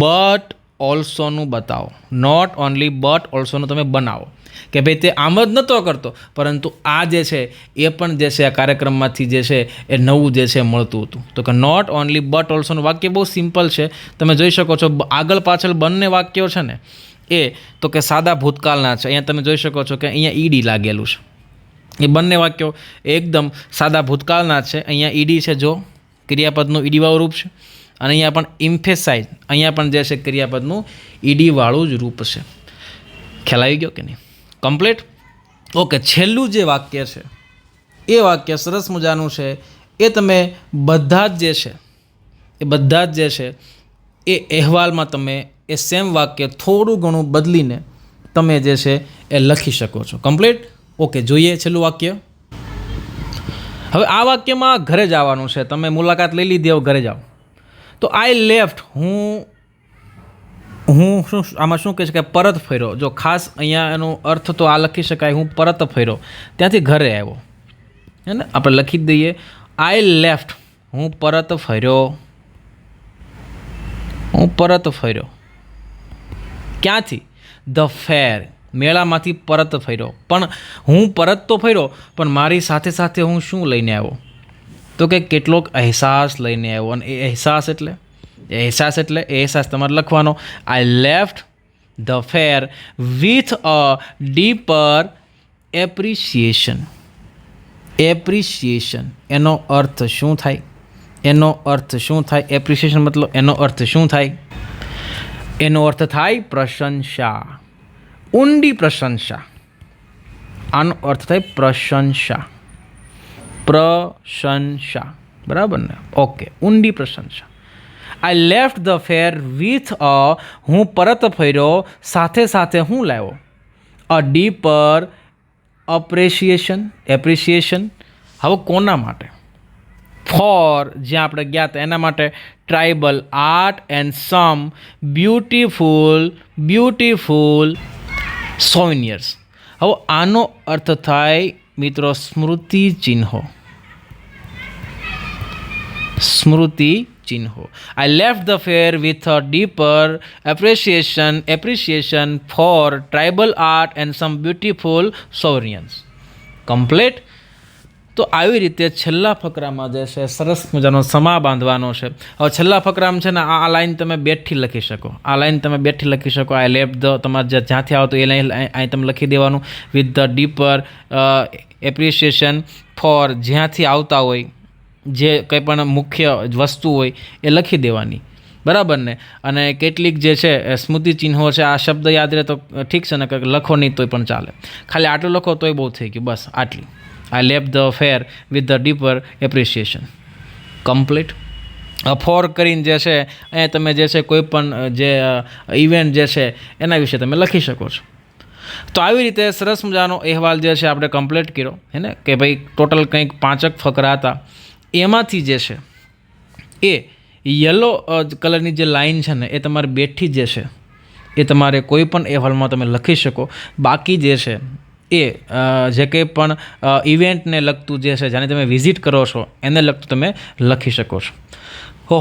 બટ ઓલ્સોનું બતાવો. નોટ ઓનલી બટ ઓલ્સોનું તમે બનાવો કે ભાઈ તે આમ જ નહોતો કરતો, પરંતુ આ જે છે એ પણ જે છે આ કાર્યક્રમમાંથી જે છે એ નવું જે છે મળતું હતું. તો કે નોટ ઓનલી બટ ઓલ્સોનું વાક્ય બહુ સિમ્પલ છે. તમે જોઈ શકો છો આગળ પાછળ બંને વાક્યો છે ને એ તો કે સાદા ભૂતકાળના છે. અહીંયા તમે જોઈ શકો છો કે અહીંયા ઈડી લાગેલું છે. એ બંને વાક્યો એકદમ સાદા ભૂતકાળના છે. અહીંયા ઈડી છે, જો ક્રિયાપદનું ઈડીવાળું રૂપ છે, અને અહીંયા પણ ઇમ્ફેસાઇઝ, અહીંયા પણ જે છે ક્રિયાપદનું ઈડીવાળું જ રૂપ છે. ખ્યાલ આવી ગયો કે નહીં? કમ્પ્લીટ. ઓકે, છેલ્લું જે વાક્ય છે એ વાક્ય સરસ મજાનું છે. એ તમે બધા જ જે છે એ બધા જ જે છે એ અહેવાલમાં તમે એ સેમ વાક્ય થોડું ઘણું બદલીને તમે જે છે એ લખી શકો છો. કમ્પ્લીટ. ઓકે, જોઈએ છેલ્લું વાક્ય. હવે આ વાક્યમાં ઘરે જવાનું છે. તમે મુલાકાત લઈ લીધી, હવે ઘરે જાઓ. તો આઈ લેફ્ટ, હું શું આમાં શું કહે છે કે પરત ફર્યો. જો ખાસ અહીંયા એનો અર્થ તો આ લખી શકાય, હું પરત ફર્યો, ત્યાંથી ઘરે આવ્યો. હે ને? આપણે લખી જ દઈએ આઈ લેફ્ટ, હું પરત ફર્યો, હું પરત ફર્યો. ક્યાંથી? ધ ફેર, મેળામાંથી પરત ફર્યો. પણ હું પરત તો ફર્યો, પણ મારી સાથે સાથે હું શું લઈને આવ્યો? તો કે કેટલોક અહેસાસ લઈને આવ્યો. અને એ અહેસાસ એટલે અહેસાસ તમારે લખવાનો. આઈ left the fair with a deeper appreciation. Appreciation એનો અર્થ શું થાય? એનો અર્થ શું થાય? એપ્રિસિએશન મતલબ એનો અર્થ શું થાય? એનો અર્થ થાય પ્રશંસા, ઊંડી પ્રશંસા. આનો અર્થ થાય પ્રશંસા, પ્રશંસા. બરાબર ને? ઓકે, ઊંડી પ્રશંસા. આઈ લેફ્ટ ધ ફેર વિથ અ, હું પરત ફર્યો સાથે સાથે હું લાવ્યો, અ ડીપર એપ્રિસિએશન. હવે કોના માટે? ફોર, જ્યાં આપણે ગયા હતા એના માટે tribal art and some beautiful souvenirs. હવે આનો અર્થ થાય મિત્રો સ્મૃતિ ચિહ્નો. I left the fair with a deeper appreciation for tribal art and some beautiful souvenirs. Complete. તો આવી રીતે છેલ્લા ફકરામાં જે છે સરસ મજાનો સમા બાંધવાનો છે. હવે છેલ્લા ફકરામાં છે ને આ લાઈન તમે બેઠી લખી શકો. આઈ લેફ્ટ ધ, તમારે જ્યાંથી આવતો એ લાઈન અહીં તમે લખી દેવાનું. With the deeper appreciation for, જ્યાંથી આવતા હોય જે કંઈ પણ મુખ્ય વસ્તુ હોય એ લખી દેવાની, બરાબર ને. અને કેટલીક જે છે સ્મૃતિ ચિહ્નો છે, આ શબ્દ યાદ રહે તો ઠીક છે ને, લખો નહીં તોય પણ ચાલે. ખાલી આટલું લખો તોય બહુ થઈ ગયું, બસ આટલી. I left the fair with the deeper appreciation. Complete. For કરીને જે છે અહીંયા તમે જે છે કોઈ પણ જે ઇવેન્ટ જે છે એના વિશે તમે લખી શકો છો. તો આવી રીતે સરસ મજાનો અહેવાલ જે છે આપણે કમ્પ્લીટ કર્યો હે ને, કે ભાઈ ટોટલ કંઈક 5 ફકરા હતા. એમાંથી જે છે એ યલો કલરની જે લાઈન છે ને એ તમારી બેઠી જે છે એ તમારે કોઈ પણ અહેવાલમાં તમે લખી શકો. બાકી જે છે એ જે કંઈ પણ ઇવેન્ટને લગતું જે છે, જેને તમે વિઝિટ કરો છો એને લગતું તમે લખી શકો છો.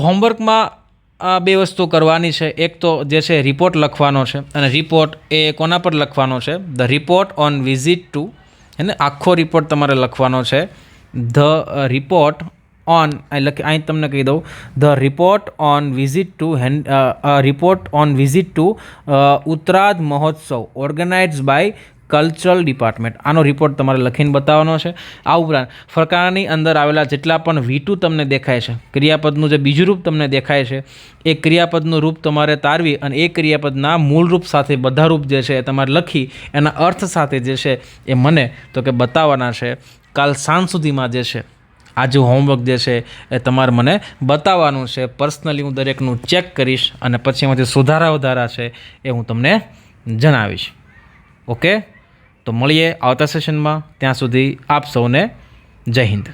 હોમવર્કમાં 2 વસ્તુ કરવાની છે. એક તો જે છે રિપોર્ટ લખવાનો છે, અને રિપોર્ટ એ કોના પર લખવાનો છે? The report on visit two, એને આખો રિપોર્ટ તમારે લખવાનો છે. ધ રિપોર્ટ ઓન, અહીં તમને કહી દઉં, the report on visit to Uttaradh Mahotsav organised by cultural department. આનો રિપોર્ટ તમારે લખીને બતાવવાનો છે. આ ઉપરાંત ફકરાની અંદર આવેલા જેટલા પણ V2 તમને દેખાય છે, ક્રિયાપદનું જે બીજું રૂપ તમને દેખાય છે, એ ક્રિયાપદનું રૂપ તમારે તારવી અને એ ક્રિયાપદના મૂળ રૂપ સાથે બધા રૂપ જે છે એ તમારે લખી એના અર્થ સાથે જે છે એ મને તો કે બતાવવાના છે. કાલ સાંજ સુધીમાં જે છે આ જે હોમવર્ક જે છે એ તમારે મને બતાવવાનું છે. પર્સનલી હું દરેકનું ચેક કરીશ અને પછી એમાંથી સુધારા વધારા છે એ હું તમને જણાવીશ. ઓકે, તો મળીએ આવતા સેશનમાં. ત્યાં સુધી આપ સૌને જય હિન્દ.